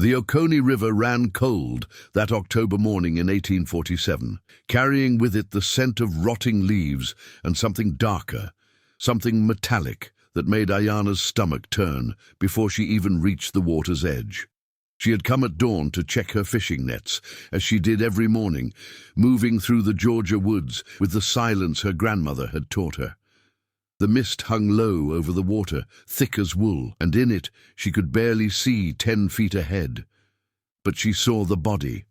The Oconee River ran cold that October morning in 1847, carrying with it the scent of rotting leaves and something darker, something metallic that made Aiyana's stomach turn before she even reached the water's edge. She had come at dawn to check her fishing nets, as she did every morning, moving through the Georgia woods with the silence her grandmother had taught her. The mist hung low over the water, thick as wool, and in it she could barely see 10 feet ahead. But she saw the body.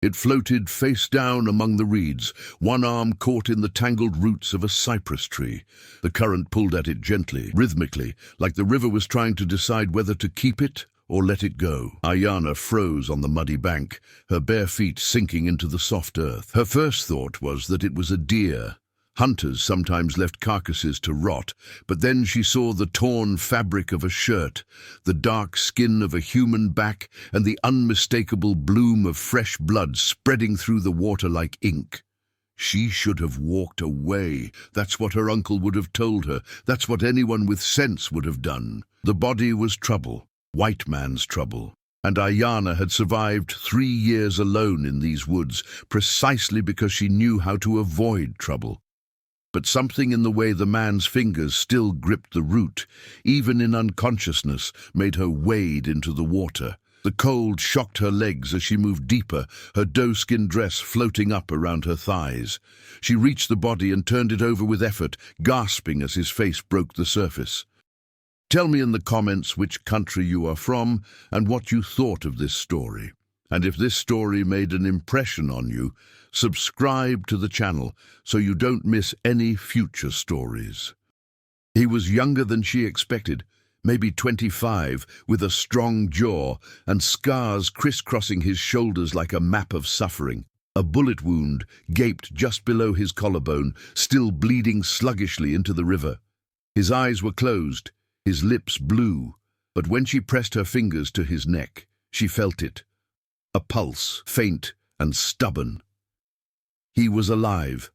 It floated face down among the reeds, one arm caught in the tangled roots of a cypress tree. The current pulled at it gently, rhythmically, like the river was trying to decide whether to keep it or let it go. Aiyana froze on the muddy bank, her bare feet sinking into the soft earth. Her first thought was that it was a deer. Hunters sometimes left carcasses to rot, but then she saw the torn fabric of a shirt, the dark skin of a human back, and the unmistakable bloom of fresh blood spreading through the water like ink. She should have walked away. That's what her uncle would have told her. That's what anyone with sense would have done. The body was trouble, white man's trouble. And Aiyana had survived 3 years alone in these woods, precisely because she knew how to avoid trouble. But something in the way the man's fingers still gripped the root, even in unconsciousness, made her wade into the water. The cold shocked her legs as she moved deeper, her doe-skin dress floating up around her thighs. She reached the body and turned it over with effort, gasping as his face broke the surface. Tell me in the comments which country you are from and what you thought of this story. And if this story made an impression on you, subscribe to the channel so you don't miss any future stories. He was younger than she expected, maybe 25, with a strong jaw and scars crisscrossing his shoulders like a map of suffering. A bullet wound gaped just below his collarbone, still bleeding sluggishly into the river. His eyes were closed, his lips blue, but when she pressed her fingers to his neck, she felt it. A pulse, faint and stubborn. He was alive.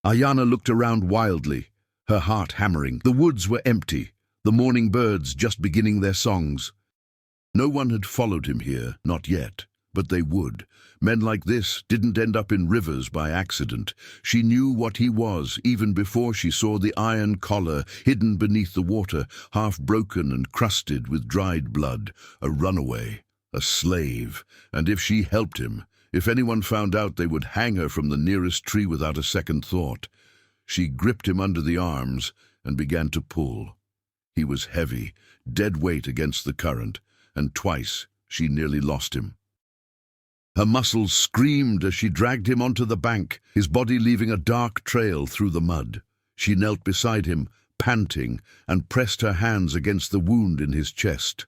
Aiyana looked around wildly, her heart hammering. The woods were empty, the morning birds just beginning their songs. No one had followed him here, not yet, but they would. Men like this didn't end up in rivers by accident. She knew what he was even before she saw the iron collar hidden beneath the water, half broken and crusted with dried blood. A runaway, a slave, and if she helped him, if anyone found out, they would hang her from the nearest tree without a second thought. She gripped him under the arms and began to pull. He was heavy, dead weight against the current, and twice she nearly lost him. Her muscles screamed as she dragged him onto the bank, his body leaving a dark trail through the mud. She knelt beside him, panting, and pressed her hands against the wound in his chest.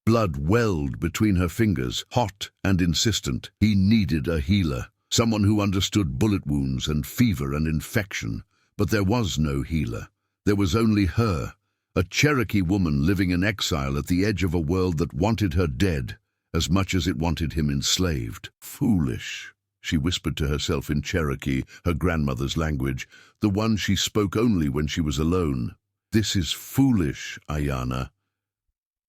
Blood welled between her fingers, hot and insistent. He needed a healer, someone who understood bullet wounds and fever and infection. But there was no healer. There was only her, a Cherokee woman living in exile at the edge of a world that wanted her dead as much as it wanted him enslaved. Foolish, she whispered to herself in Cherokee, her grandmother's language, the one she spoke only when she was alone. This is foolish, Aiyana.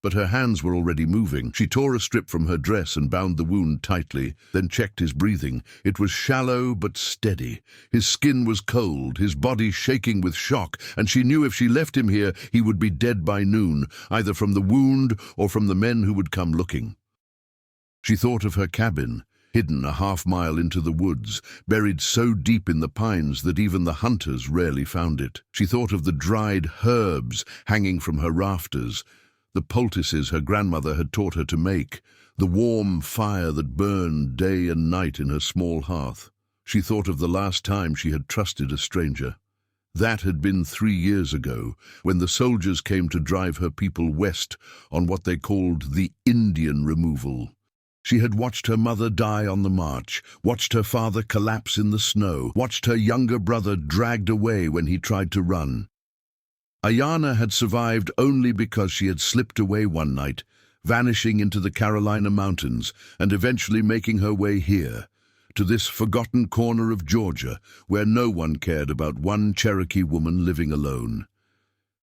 But her hands were already moving. She tore a strip from her dress and bound the wound tightly, then checked his breathing. It was shallow but steady. His skin was cold, his body shaking with shock, and she knew if she left him here, he would be dead by noon, either from the wound or from the men who would come looking. She thought of her cabin, hidden a half-mile into the woods, buried so deep in the pines that even the hunters rarely found it. She thought of the dried herbs hanging from her rafters, the poultices her grandmother had taught her to make, the warm fire that burned day and night in her small hearth. She thought of the last time she had trusted a stranger. That had been 3 years ago, when the soldiers came to drive her people west on what they called the Indian removal. She had watched her mother die on the march, watched her father collapse in the snow, watched her younger brother dragged away when he tried to run. Aiyana had survived only because she had slipped away one night, vanishing into the Carolina mountains and eventually making her way here, to this forgotten corner of Georgia where no one cared about one Cherokee woman living alone.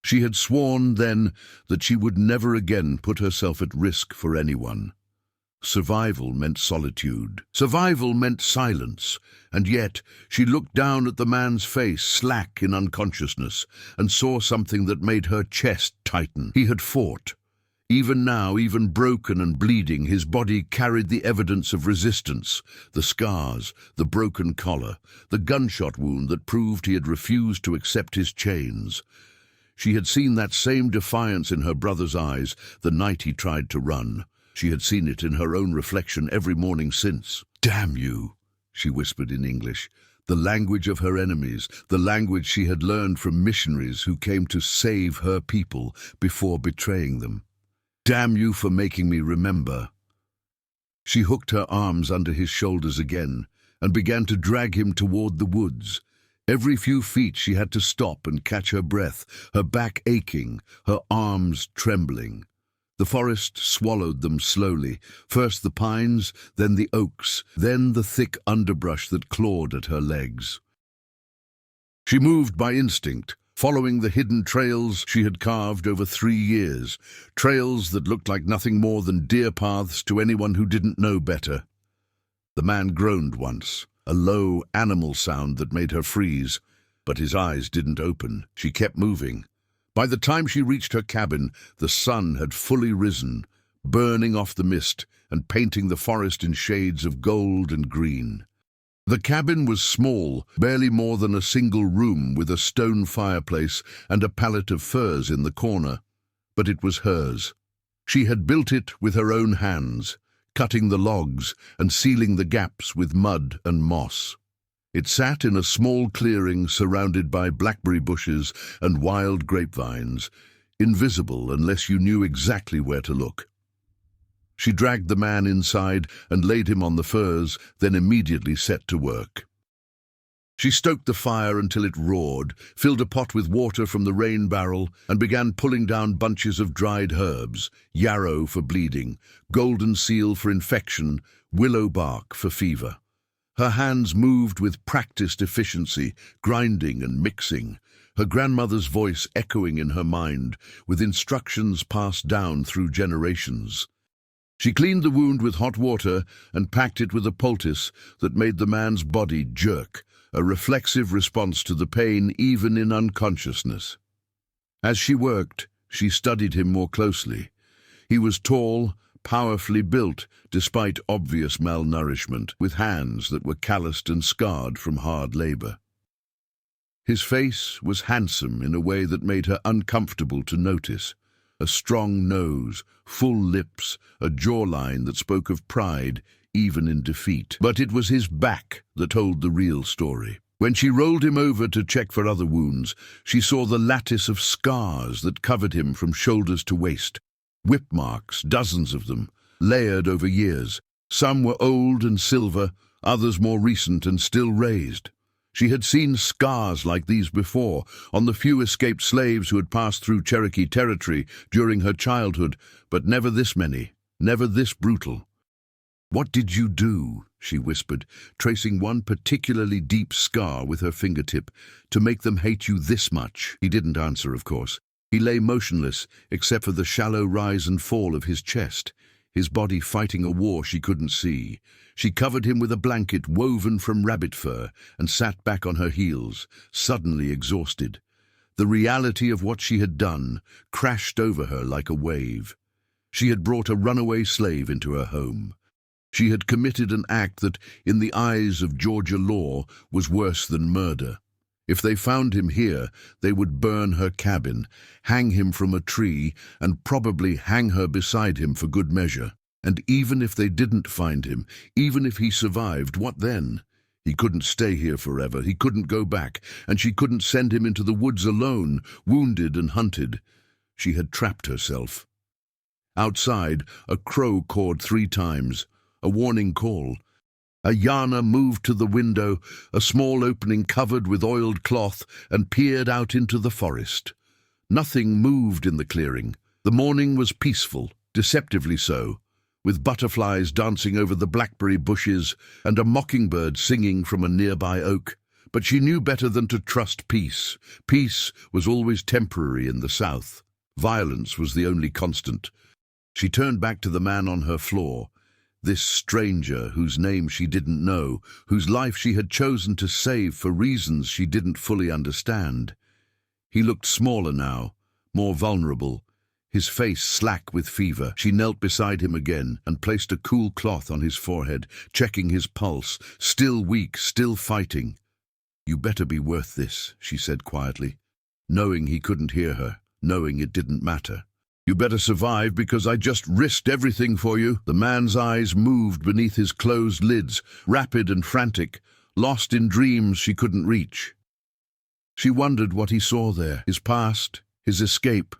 She had sworn then that she would never again put herself at risk for anyone. Survival meant solitude. Survival meant silence. And yet, she looked down at the man's face, slack in unconsciousness, and saw something that made her chest tighten. He had fought. Even now, even broken and bleeding, his body carried the evidence of resistance, the scars, the broken collar, the gunshot wound that proved he had refused to accept his chains. She had seen that same defiance in her brother's eyes the night he tried to run. She had seen it in her own reflection every morning since. "Damn you," she whispered in English, the language of her enemies, the language she had learned from missionaries who came to save her people before betraying them. "Damn you for making me remember." She hooked her arms under his shoulders again and began to drag him toward the woods. Every few feet she had to stop and catch her breath, her back aching, her arms trembling. The forest swallowed them slowly, first the pines, then the oaks, then the thick underbrush that clawed at her legs. She moved by instinct, following the hidden trails she had carved over 3 years, trails that looked like nothing more than deer paths to anyone who didn't know better. The man groaned once, a low animal sound that made her freeze, but his eyes didn't open. She kept moving. By the time she reached her cabin, the sun had fully risen, burning off the mist and painting the forest in shades of gold and green. The cabin was small, barely more than a single room with a stone fireplace and a pallet of furs in the corner, but it was hers. She had built it with her own hands, cutting the logs and sealing the gaps with mud and moss. It sat in a small clearing surrounded by blackberry bushes and wild grapevines, invisible unless you knew exactly where to look. She dragged the man inside and laid him on the furs, then immediately set to work. She stoked the fire until it roared, filled a pot with water from the rain barrel, and began pulling down bunches of dried herbs, yarrow for bleeding, golden seal for infection, willow bark for fever. Her hands moved with practiced efficiency, grinding and mixing, her grandmother's voice echoing in her mind, with instructions passed down through generations. She cleaned the wound with hot water and packed it with a poultice that made the man's body jerk, a reflexive response to the pain even in unconsciousness. As she worked, she studied him more closely. He was tall, powerfully built, despite obvious malnourishment, with hands that were calloused and scarred from hard labor. His face was handsome in a way that made her uncomfortable to notice. A strong nose, full lips, a jawline that spoke of pride, even in defeat. But it was his back that told the real story. When she rolled him over to check for other wounds, she saw the lattice of scars that covered him from shoulders to waist. Whip marks, dozens of them, layered over years. Some were old and silver, others more recent and still raised. She had seen scars like these before, on the few escaped slaves who had passed through Cherokee territory during her childhood, but never this many, never this brutal. "What did you do?" she whispered, tracing one particularly deep scar with her fingertip, "to make them hate you this much?" He didn't answer, of course. He lay motionless, except for the shallow rise and fall of his chest, his body fighting a war she couldn't see. She covered him with a blanket woven from rabbit fur and sat back on her heels, suddenly exhausted. The reality of what she had done crashed over her like a wave. She had brought a runaway slave into her home. She had committed an act that, in the eyes of Georgia law, was worse than murder. If they found him here, they would burn her cabin, hang him from a tree, and probably hang her beside him for good measure. And even if they didn't find him, even if he survived, what then? He couldn't stay here forever, he couldn't go back, and she couldn't send him into the woods alone, wounded and hunted. She had trapped herself. Outside, a crow cawed 3 times, a warning call. Aiyana moved to the window, a small opening covered with oiled cloth, and peered out into the forest. Nothing moved in the clearing. The morning was peaceful, deceptively so, with butterflies dancing over the blackberry bushes and a mockingbird singing from a nearby oak. But she knew better than to trust peace. Peace was always temporary in the South. Violence was the only constant. She turned back to the man on her floor. This stranger whose name she didn't know, whose life she had chosen to save for reasons she didn't fully understand. He looked smaller now, more vulnerable, his face slack with fever. She knelt beside him again and placed a cool cloth on his forehead, checking his pulse, still weak, still fighting. "You better be worth this," she said quietly, knowing he couldn't hear her, knowing it didn't matter. "You better survive because I just risked everything for you." The man's eyes moved beneath his closed lids, rapid and frantic, lost in dreams she couldn't reach. She wondered what he saw there, his past, his escape.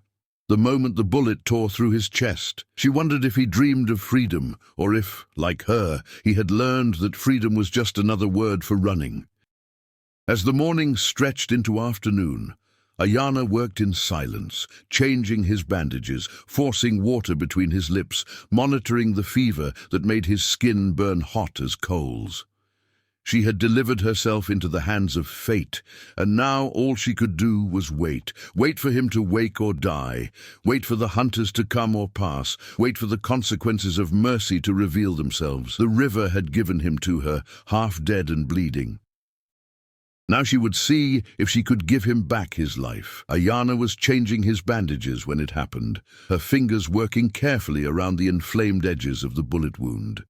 The moment the bullet tore through his chest, she wondered if he dreamed of freedom, or if, like her, he had learned that freedom was just another word for running. As the morning stretched into afternoon, Aiyana worked in silence, changing his bandages, forcing water between his lips, monitoring the fever that made his skin burn hot as coals. She had delivered herself into the hands of fate, and now all she could do was wait. Wait for him to wake or die. Wait for the hunters to come or pass. Wait for the consequences of mercy to reveal themselves. The river had given him to her, half dead and bleeding. Now she would see if she could give him back his life. Aiyana was changing his bandages when it happened, her fingers working carefully around the inflamed edges of the bullet wound.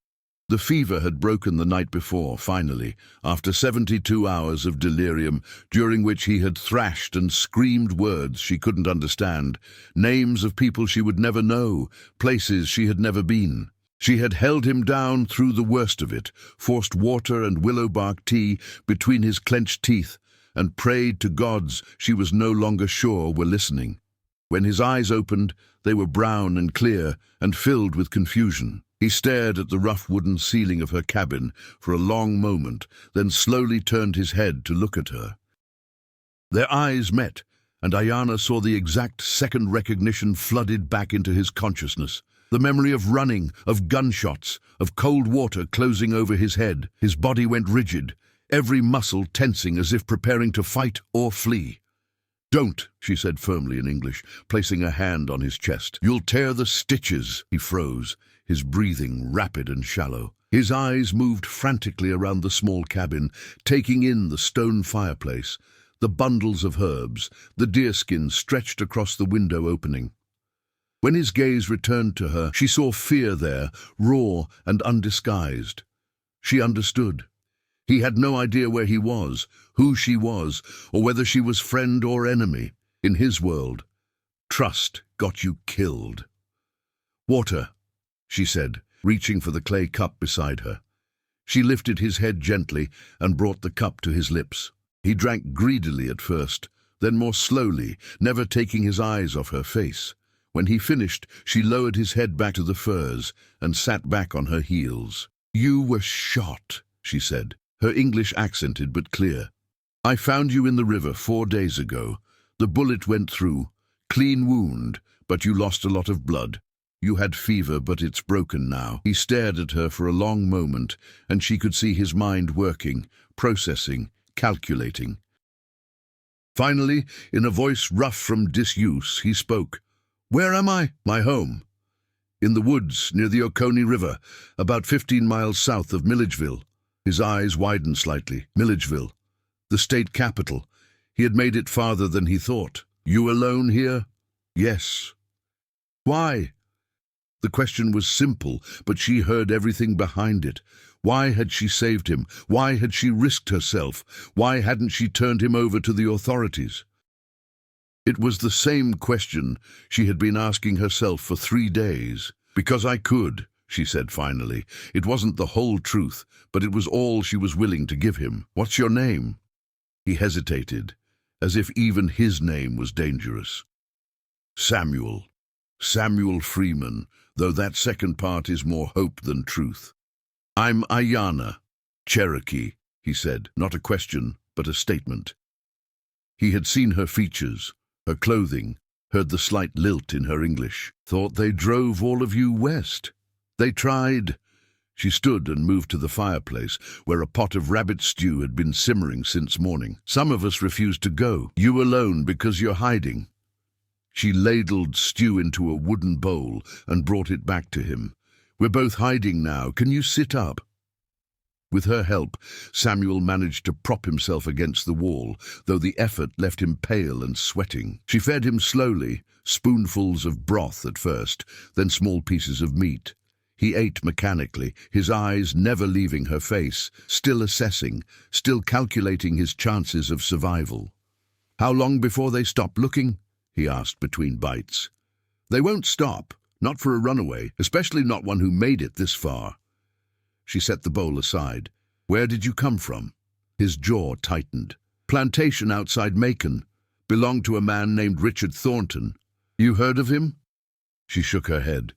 The fever had broken the night before, finally, after 72 hours of delirium, during which he had thrashed and screamed words she couldn't understand, names of people she would never know, places she had never been. She had held him down through the worst of it, forced water and willow bark tea between his clenched teeth, and prayed to gods she was no longer sure were listening. When his eyes opened, they were brown and clear and filled with confusion. He stared at the rough wooden ceiling of her cabin for a long moment, then slowly turned his head to look at her. Their eyes met, and Aiyana saw the exact second recognition flooded back into his consciousness. The memory of running, of gunshots, of cold water closing over his head. His body went rigid, every muscle tensing as if preparing to fight or flee. "Don't," she said firmly in English, placing a hand on his chest. "You'll tear the stitches." He froze, his breathing rapid and shallow. His eyes moved frantically around the small cabin, taking in the stone fireplace, the bundles of herbs, the deerskin stretched across the window opening. When his gaze returned to her, she saw fear there, raw and undisguised. She understood. He had no idea where he was, who she was, or whether she was friend or enemy. In his world, trust got you killed. "Water," she said, reaching for the clay cup beside her. She lifted his head gently and brought the cup to his lips. He drank greedily at first, then more slowly, never taking his eyes off her face. When he finished, she lowered his head back to the furs and sat back on her heels. "You were shot," she said, her English accented but clear. "I found you in the river 4 days ago. The bullet went through. Clean wound, but you lost a lot of blood. You had fever, but it's broken now." He stared at her for a long moment, and she could see his mind working, processing, calculating. Finally, in a voice rough from disuse, he spoke. "Where am I?" "My home. In the woods near the Oconee River, about 15 miles south of Milledgeville." His eyes widened slightly. Milledgeville, the state capital. He had made it farther than he thought. "You alone here?" "Yes." "Why?" The question was simple, but she heard everything behind it. Why had she saved him? Why had she risked herself? Why hadn't she turned him over to the authorities? It was the same question she had been asking herself for 3 days. "Because I could," she said finally. It wasn't the whole truth, but it was all she was willing to give him. "What's your name?" He hesitated, as if even his name was dangerous. "Samuel. Samuel Freeman, though that second part is more hope than truth." "I'm Aiyana, Cherokee," he said, not a question, but a statement. He had seen her features, her clothing, heard the slight lilt in her English. "Thought they drove all of you west." "They tried." She stood and moved to the fireplace, where a pot of rabbit stew had been simmering since morning. "Some of us refused to go. You alone because you're hiding." She ladled stew into a wooden bowl and brought it back to him. We're both hiding now. Can you sit up?" With her help, Samuel managed to prop himself against the wall, though the effort left him pale and sweating. She fed him slowly, spoonfuls of broth at first, then small pieces of meat. He ate mechanically, his eyes never leaving her face, still assessing, still calculating his chances of survival. "How long before they stop looking?" he asked between bites. "They won't stop, not for a runaway, especially not one who made it this far." She set the bowl aside. "Where did you come from?" His jaw tightened. "Plantation outside Macon. Belonged to a man named Richard Thornton. You heard of him?" She shook her head.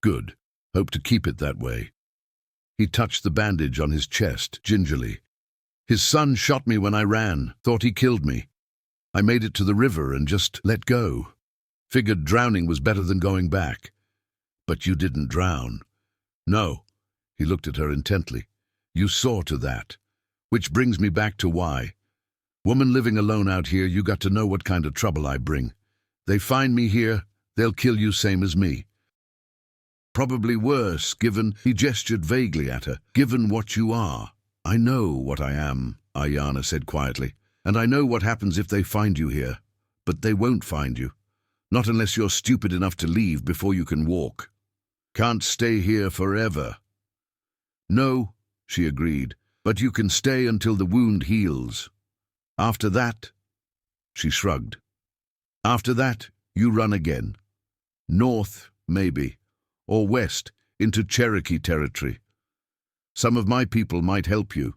"Good. Hope to keep it that way." He touched the bandage on his chest, gingerly. "His son shot me when I ran. Thought he killed me. I made it to the river and just let go. Figured drowning was better than going back. But you didn't drown." "No." He looked at her intently. "You saw to that. Which brings me back to why. Woman living alone out here, you got to know what kind of trouble I bring. They find me here, they'll kill you same as me. Probably worse, given," he gestured vaguely at her, "given what you are." "I know what I am," Aiyana said quietly, "and I know what happens if they find you here. But they won't find you. Not unless you're stupid enough to leave before you can walk. Can't stay here forever." "No," she agreed, "but you can stay until the wound heals. After that," she shrugged, "after that, you run again. North, maybe, or west, into Cherokee territory. Some of my people might help you."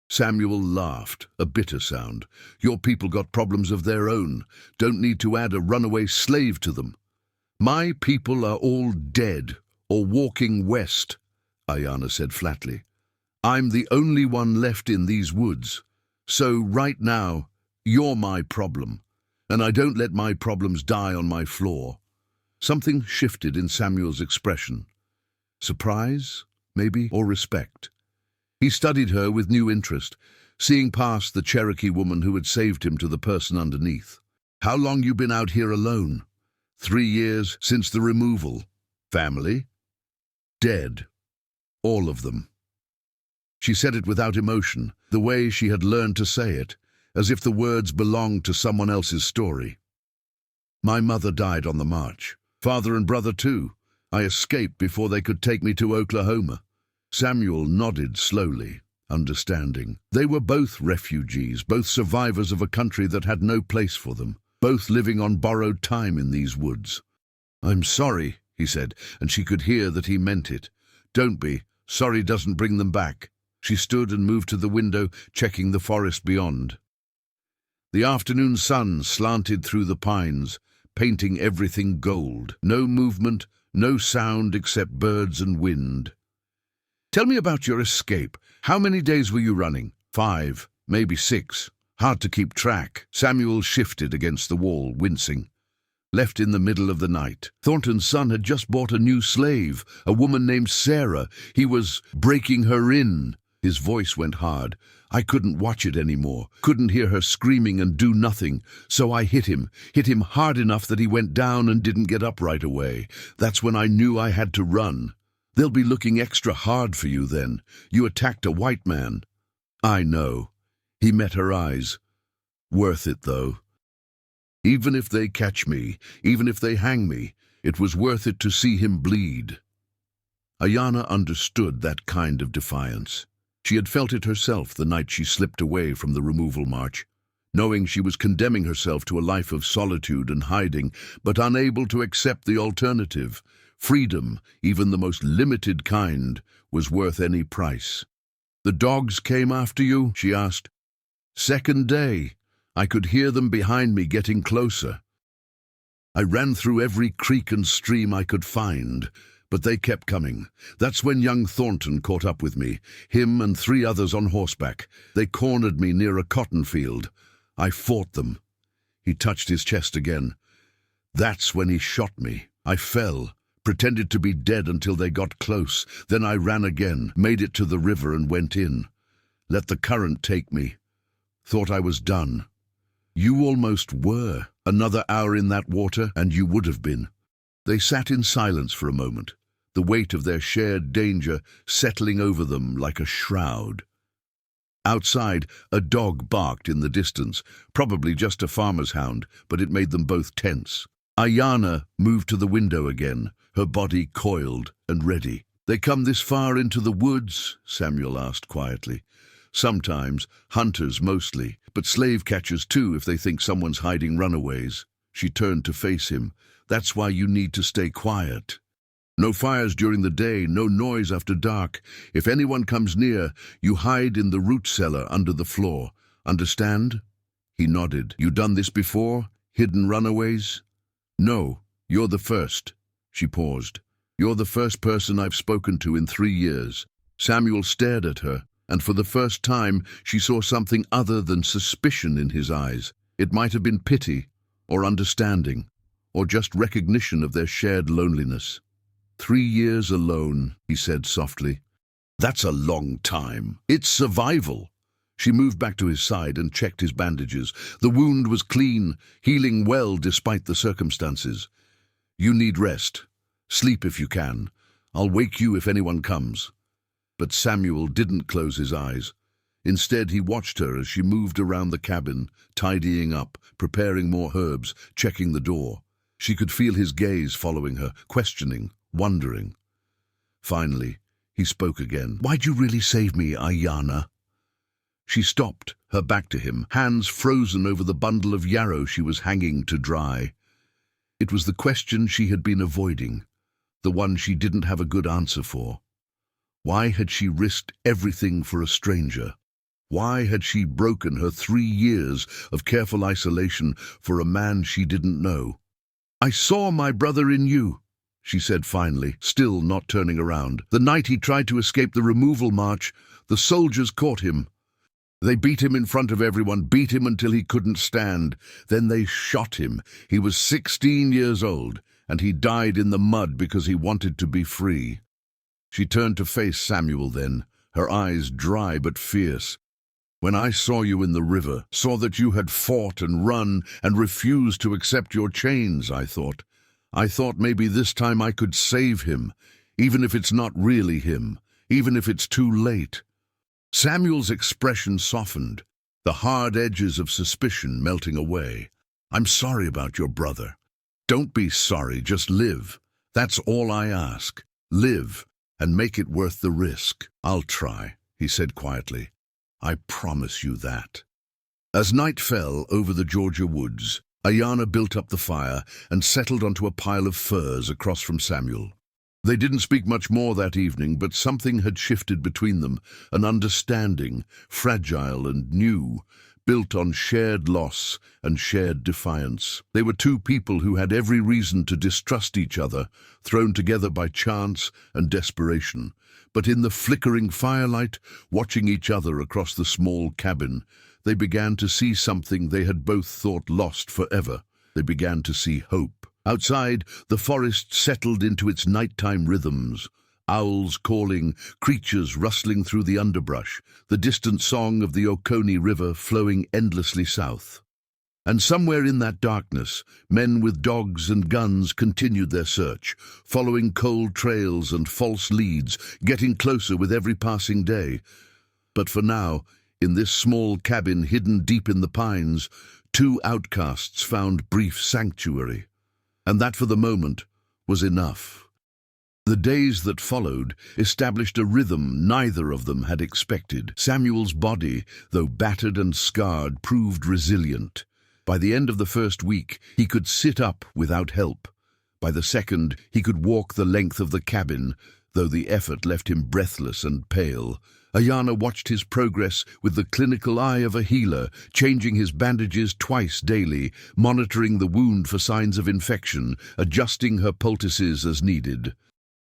Samuel laughed, a bitter sound. "Your people got problems of their own. Don't need to add a runaway slave to them." "My people are all dead, or walking west," Aiyana said flatly. "I'm the only one left in these woods. So right now, you're my problem, and I don't let my problems die on my floor." Something shifted in Samuel's expression. Surprise, maybe, or respect. He studied her with new interest, seeing past the Cherokee woman who had saved him to the person underneath. "How long you been out here alone?" 3 years since the removal." "Family?" "Dead. All of them." She said it without emotion, the way she had learned to say it, as if the words belonged to someone else's story. "My mother died on the march. Father and brother too. I escaped before they could take me to Oklahoma." Samuel nodded slowly, understanding. They were both refugees, both survivors of a country that had no place for them, both living on borrowed time in these woods. "I'm sorry," he said, and she could hear that he meant it. "Don't be. Sorry doesn't bring them back." She stood and moved to the window, checking the forest beyond. The afternoon sun slanted through the pines, painting everything gold. No movement, no sound except birds and wind. "Tell me about your escape. How many days were you running?" 5, maybe 6. Hard to keep track. Samuel shifted against the wall, wincing. "Left in the middle of the night. Thornton's son had just bought a new slave, a woman named Sarah. He was breaking her in." His voice went hard. "I couldn't watch it anymore. Couldn't hear her screaming and do nothing. So I hit him hard enough that he went down and didn't get up right away. That's when I knew I had to run. They'll be looking extra hard for you then. You attacked a white man." "I know." He met her eyes. "Worth it, though. Even if they catch me, even if they hang me, it was worth it to see him bleed." Aiyana understood that kind of defiance. She had felt it herself the night she slipped away from the removal march, knowing she was condemning herself to a life of solitude and hiding, but unable to accept the alternative. Freedom, even the most limited kind, was worth any price. "The dogs came after you?" she asked. "Second day. I could hear them behind me getting closer. I ran through every creek and stream I could find, but they kept coming. That's when young Thornton caught up with me, him and 3 others on horseback. They cornered me near a cotton field. I fought them." He touched his chest again. "That's when he shot me. I fell, pretended to be dead until they got close. Then I ran again, made it to the river and went in. Let the current take me. Thought I was done." "You almost were. Another hour in that water, and you would have been." They sat in silence for a moment. the weight of their shared danger settling over them like a shroud. Outside, a dog barked in the distance, probably just a farmer's hound, but it made them both tense. Aiyana moved to the window again, her body coiled and ready. "They come this far into the woods?" Samuel asked quietly. "Sometimes, hunters mostly, but slave catchers too if they think someone's hiding runaways." She turned to face him. "That's why you need to stay quiet. No fires during the day, no noise after dark. If anyone comes near, you hide in the root cellar under the floor. Understand?" He nodded. "You done this before? Hidden runaways?" "No, you're the first." She paused. "You're the first person I've spoken to in 3 years." Samuel stared at her, and for the first time she saw something other than suspicion in his eyes. It might have been pity, or understanding, or just recognition of their shared loneliness. 3 years alone," he said softly. "That's a long time. It's survival." She moved back to his side and checked his bandages. The wound was clean, healing well despite the circumstances. "You need rest. Sleep if you can. I'll wake you if anyone comes." But Samuel didn't close his eyes. Instead, he watched her as she moved around the cabin, tidying up, preparing more herbs, checking the door. She could feel his gaze following her, questioning, wondering. Finally, he spoke again. "Why'd you really save me, Aiyana?" She stopped, her back to him, hands frozen over the bundle of yarrow she was hanging to dry. It was the question she had been avoiding, the one she didn't have a good answer for. Why had she risked everything for a stranger? Why had she broken her 3 years of careful isolation for a man she didn't know? "I saw my brother in you," she said finally, still not turning around. "The night he tried to escape the removal march, the soldiers caught him. They beat him in front of everyone, beat him until he couldn't stand. Then they shot him. He was 16 years old, and he died in the mud because he wanted to be free." She turned to face Samuel then, her eyes dry but fierce. "When I saw you in the river, saw that you had fought and run and refused to accept your chains, I thought maybe this time I could save him, even if it's not really him, even if it's too late." Samuel's expression softened, the hard edges of suspicion melting away. "I'm sorry about your brother. Don't be sorry, just live. That's all I ask. Live, and make it worth the risk." "I'll try," he said quietly. "I promise you that." As night fell over the Georgia woods, Aiyana built up the fire and settled onto a pile of furs across from Samuel. They didn't speak much more that evening, but something had shifted between them, an understanding, fragile and new, built on shared loss and shared defiance. They were two people who had every reason to distrust each other, thrown together by chance and desperation. But in the flickering firelight, watching each other across the small cabin, they began to see something they had both thought lost forever. They began to see hope. Outside, the forest settled into its nighttime rhythms. Owls calling, creatures rustling through the underbrush, the distant song of the Oconee River flowing endlessly south. And somewhere in that darkness, men with dogs and guns continued their search, following cold trails and false leads, getting closer with every passing day. But for now, in this small cabin hidden deep in the pines, 2 outcasts found brief sanctuary. And that, for the moment, was enough. The days that followed established a rhythm neither of them had expected. Samuel's body, though battered and scarred, proved resilient. By the end of the first week, he could sit up without help. By the second, he could walk the length of the cabin, though the effort left him breathless and pale. Aiyana watched his progress with the clinical eye of a healer, changing his bandages twice daily, monitoring the wound for signs of infection, adjusting her poultices as needed.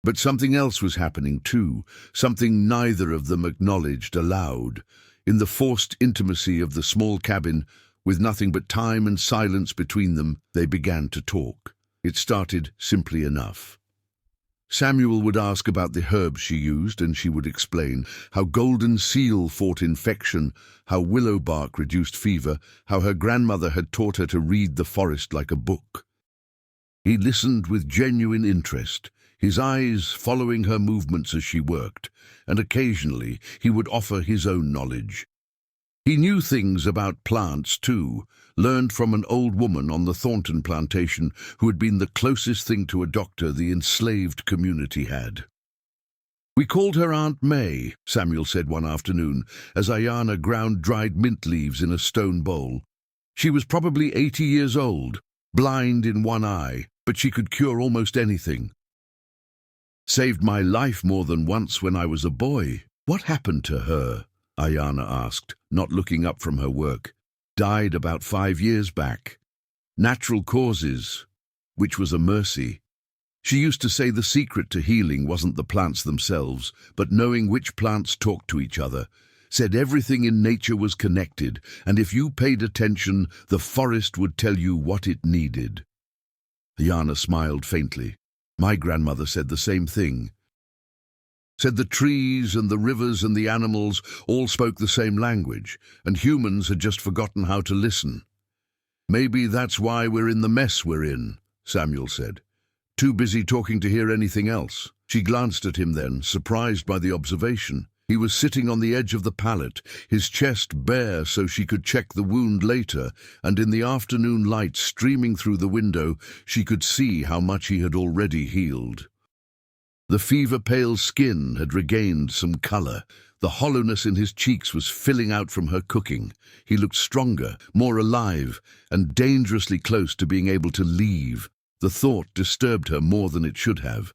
But something else was happening too, something neither of them acknowledged aloud. In the forced intimacy of the small cabin, with nothing but time and silence between them, they began to talk. It started simply enough. Samuel would ask about the herbs she used, and she would explain how golden seal fought infection, how willow bark reduced fever, how her grandmother had taught her to read the forest like a book. He listened with genuine interest, his eyes following her movements as she worked, and occasionally he would offer his own knowledge. He knew things about plants, too, learned from an old woman on the Thornton plantation who had been the closest thing to a doctor the enslaved community had. "We called her Aunt May," Samuel said one afternoon, as Aiyana ground dried mint leaves in a stone bowl. "She was probably 80 years old, blind in one eye, but she could cure almost anything. Saved my life more than once when I was a boy." "What happened to her?" Aiyana asked, not looking up from her work. "Died about 5 years back. Natural causes, which was a mercy. She used to say the secret to healing wasn't the plants themselves, but knowing which plants talked to each other. Said everything in nature was connected, and if you paid attention, the forest would tell you what it needed." Aiyana smiled faintly. "My grandmother said the same thing. Said the trees and the rivers and the animals all spoke the same language, and humans had just forgotten how to listen." "Maybe that's why we're in the mess we're in," Samuel said. "Too busy talking to hear anything else." She glanced at him then, surprised by the observation. He was sitting on the edge of the pallet, his chest bare so she could check the wound later, and in the afternoon light streaming through the window, she could see how much he had already healed. The fever-pale skin had regained some color. The hollowness in his cheeks was filling out from her cooking. He looked stronger, more alive, and dangerously close to being able to leave. The thought disturbed her more than it should have.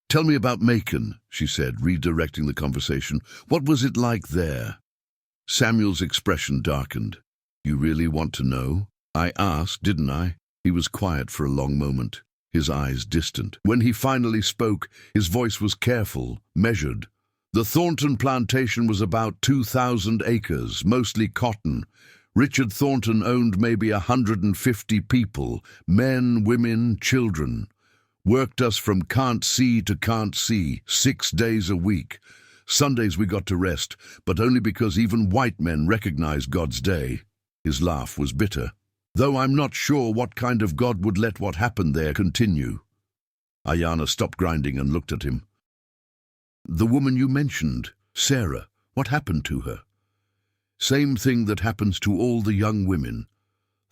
"Tell me about Macon," she said, redirecting the conversation. "What was it like there?" Samuel's expression darkened. "You really want to know? I asked, didn't I?" He was quiet for a long moment, his eyes distant. When he finally spoke, his voice was careful, measured. "The Thornton plantation was about 2,000 acres, mostly cotton. Richard Thornton owned maybe 150 people, men, women, children. Worked us from can't see to can't see, 6 days a week. Sundays we got to rest, but only because even white men recognized God's day." His laugh was bitter. "Though I'm not sure what kind of God would let what happened there continue." Aiyana stopped grinding and looked at him. "The woman you mentioned, Sarah, what happened to her?" "Same thing that happens to all the young women.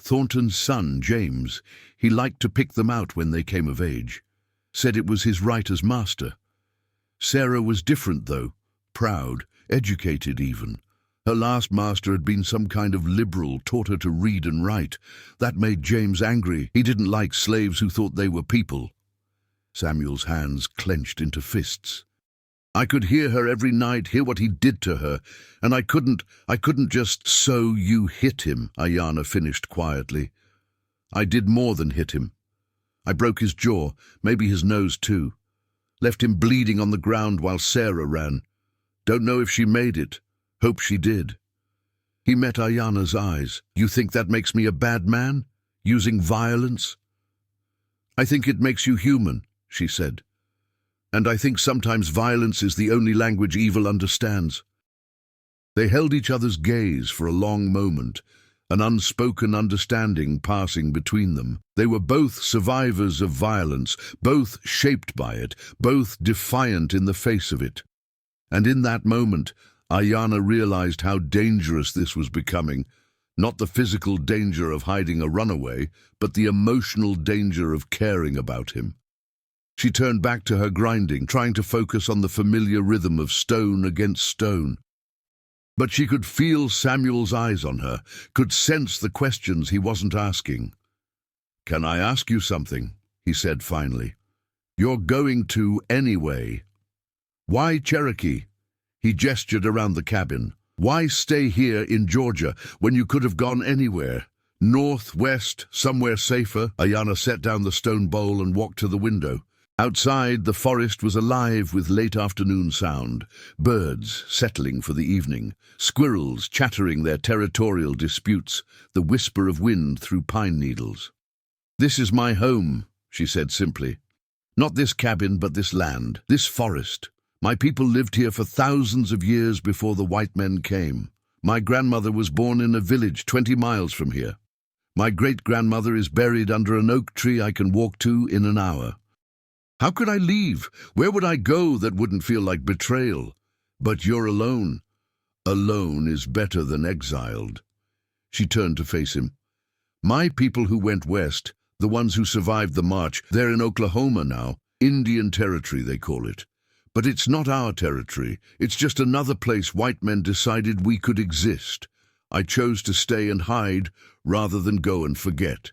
Thornton's son, James, he liked to pick them out when they came of age. Said it was his right as master. Sarah was different, though. Proud, educated even. Her last master had been some kind of liberal, taught her to read and write. That made James angry. He didn't like slaves who thought they were people." Samuel's hands clenched into fists. "I could hear her every night, hear what he did to her, and I couldn't just—" "So you hit him," Aiyana finished quietly. "I did more than hit him. I broke his jaw, maybe his nose too. Left him bleeding on the ground while Sarah ran. Don't know if she made it. Hope she did." He met Aiyana's eyes. "You think that makes me a bad man? Using violence?" "I think it makes you human," she said. "And I think sometimes violence is the only language evil understands." They held each other's gaze for a long moment, an unspoken understanding passing between them. They were both survivors of violence, both shaped by it, both defiant in the face of it. And in that moment, Aiyana realized how dangerous this was becoming. Not the physical danger of hiding a runaway, but the emotional danger of caring about him. She turned back to her grinding, trying to focus on the familiar rhythm of stone against stone. But she could feel Samuel's eyes on her, could sense the questions he wasn't asking. "Can I ask you something?" he said finally. "You're going to anyway. Why Cherokee?" He gestured around the cabin. "Why stay here in Georgia when you could have gone anywhere? North, west, somewhere safer?" Aiyana set down the stone bowl and walked to the window. Outside, the forest was alive with late afternoon sound, birds settling for the evening, squirrels chattering their territorial disputes, the whisper of wind through pine needles. "This is my home," she said simply. "Not this cabin, but this land, this forest. My people lived here for thousands of years before the white men came. My grandmother was born in a village 20 miles from here. My great-grandmother is buried under an oak tree I can walk to in an hour. How could I leave? Where would I go that wouldn't feel like betrayal? But you're alone. Alone is better than exiled. She turned to face him. My people who went west, the ones who survived the march, they're in Oklahoma now. Indian Territory, they call it. But it's not our territory. It's just another place white men decided we could exist. I chose to stay and hide rather than go and forget.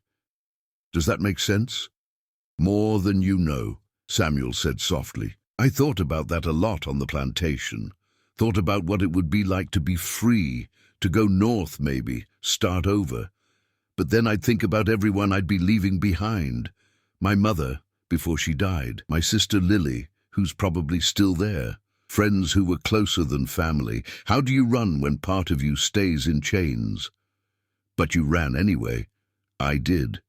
Does that make sense? More than you know, Samuel said softly. I thought about that a lot on the plantation. Thought about what it would be like to be free, to go north maybe, start over. But then I'd think about everyone I'd be leaving behind. My mother, before she died, my sister Lily, who's probably still there, friends who were closer than family. How do you run when part of you stays in chains? But you ran anyway. I did.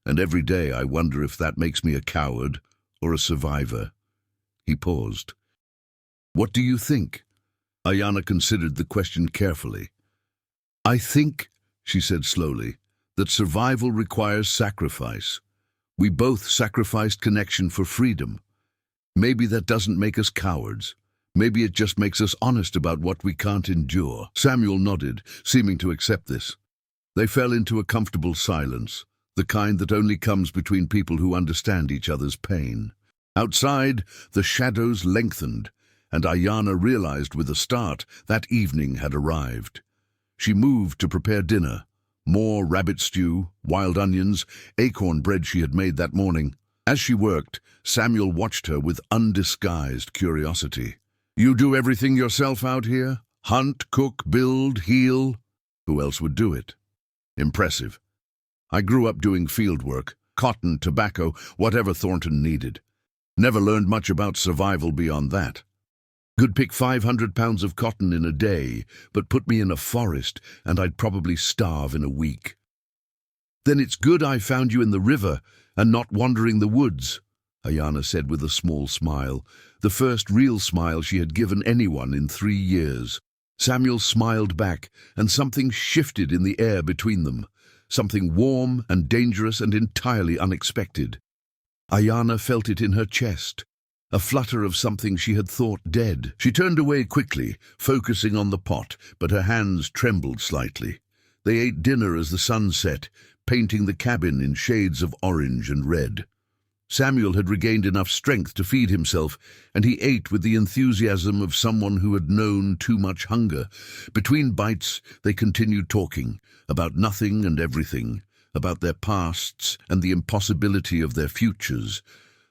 And every day I wonder if that makes me a coward or a survivor. He paused. What do you think? Aiyana considered the question carefully. I think, she said slowly, that survival requires sacrifice. We both sacrificed connection for freedom. Maybe that doesn't make us cowards. Maybe it just makes us honest about what we can't endure. Samuel nodded, seeming to accept this. They fell into a comfortable silence, the kind that only comes between people who understand each other's pain. Outside, the shadows lengthened, and Aiyana realized with a start that evening had arrived. She moved to prepare dinner. More rabbit stew, wild onions, acorn bread she had made that morning. As she worked, Samuel watched her with undisguised curiosity. You do everything yourself out here? Hunt, cook, build, heal? Who else would do it? Impressive. I grew up doing field work, cotton, tobacco, whatever Thornton needed. Never learned much about survival beyond that. Could pick 500 pounds of cotton in a day, but put me in a forest, and I'd probably starve in a week. Then it's good I found you in the river and not wandering the woods, Aiyana said with a small smile, the first real smile she had given anyone in 3 years. Samuel smiled back, and something shifted in the air between them, something warm and dangerous and entirely unexpected. Aiyana felt it in her chest, a flutter of something she had thought dead. She turned away quickly, focusing on the pot, but her hands trembled slightly. They ate dinner as the sun set, painting the cabin in shades of orange and red. Samuel had regained enough strength to feed himself, and he ate with the enthusiasm of someone who had known too much hunger. Between bites, they continued talking, about nothing and everything, about their pasts and the impossibility of their futures,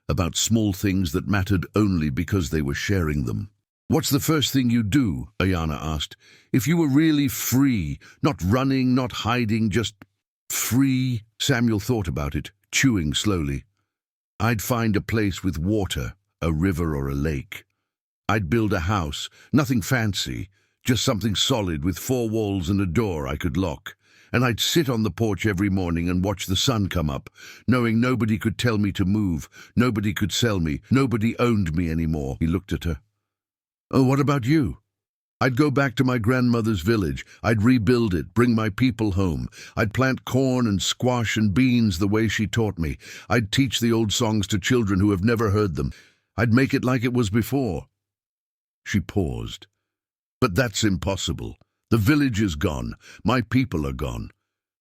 about small things that mattered only because they were sharing them. What's the first thing you'd do, Aiyana asked, if you were really free, not running, not hiding, just free? Samuel thought about it, chewing slowly. I'd find a place with water, a river or a lake. I'd build a house, nothing fancy, just something solid with 4 walls and a door I could lock. And I'd sit on the porch every morning and watch the sun come up, knowing nobody could tell me to move, nobody could sell me, nobody owned me anymore. He looked at her. Oh, what about you? I'd go back to my grandmother's village. I'd rebuild it, bring my people home. I'd plant corn and squash and beans the way she taught me. I'd teach the old songs to children who have never heard them. I'd make it like it was before. She paused. But that's impossible. The village is gone. My people are gone.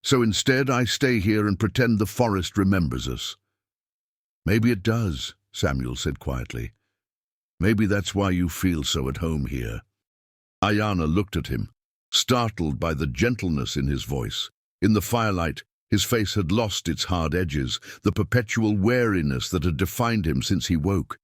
So instead I stay here and pretend the forest remembers us. Maybe it does, Samuel said quietly. Maybe that's why you feel so at home here. Aiyana looked at him, startled by the gentleness in his voice. In the firelight, his face had lost its hard edges, the perpetual wariness that had defined him since he woke.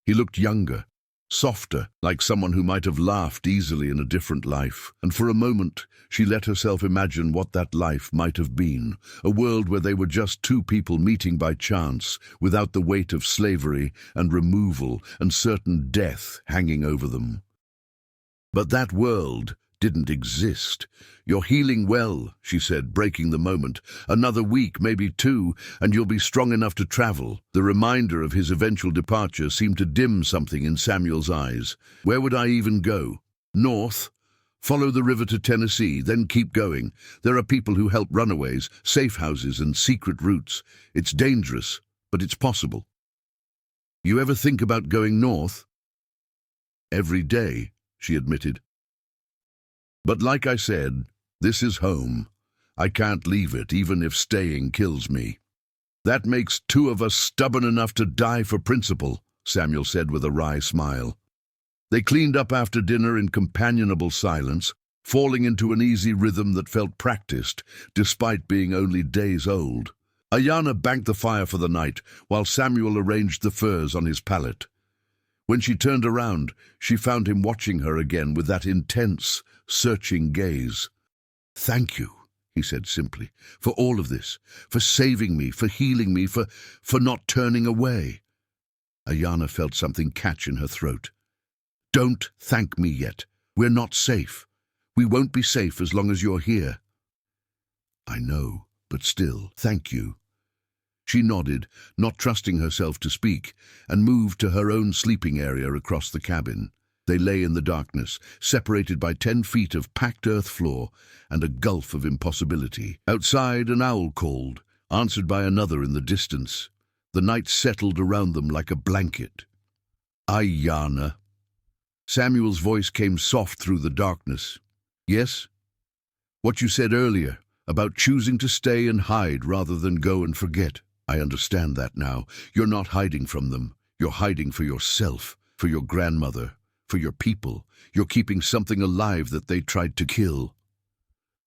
He looked younger, softer, like someone who might have laughed easily in a different life. And for a moment, she let herself imagine what that life might have been, a world where they were just 2 people meeting by chance, without the weight of slavery and removal and certain death hanging over them. But that world didn't exist. You're healing well, she said, breaking the moment. Another week, maybe 2, and you'll be strong enough to travel. The reminder of his eventual departure seemed to dim something in Samuel's eyes. Where would I even go? North? Follow the river to Tennessee, then keep going. There are people who help runaways, safe houses and secret routes. It's dangerous, but it's possible. You ever think about going north? Every day, she admitted. But like I said, this is home. I can't leave it, even if staying kills me. That makes two of us stubborn enough to die for principle, Samuel said with a wry smile. They cleaned up after dinner in companionable silence, falling into an easy rhythm that felt practiced, despite being only days old. Aiyana banked the fire for the night, while Samuel arranged the furs on his pallet. When she turned around, she found him watching her again with that intense, searching gaze. "Thank you," he said simply, "for all of this, for saving me, for healing me, for not turning away." Aiyana felt something catch in her throat. "Don't thank me yet. We're not safe. We won't be safe as long as you're here." "I know, but still, thank you." She nodded, not trusting herself to speak, and moved to her own sleeping area across the cabin. They lay in the darkness, separated by 10 feet of packed earth floor and a gulf of impossibility. Outside, an owl called, answered by another in the distance. The night settled around them like a blanket. "Aiyana." Samuel's voice came soft through the darkness. "Yes? What you said earlier, about choosing to stay and hide rather than go and forget. I understand that now. You're not hiding from them. You're hiding for yourself, for your grandmother, for your people. You're keeping something alive that they tried to kill."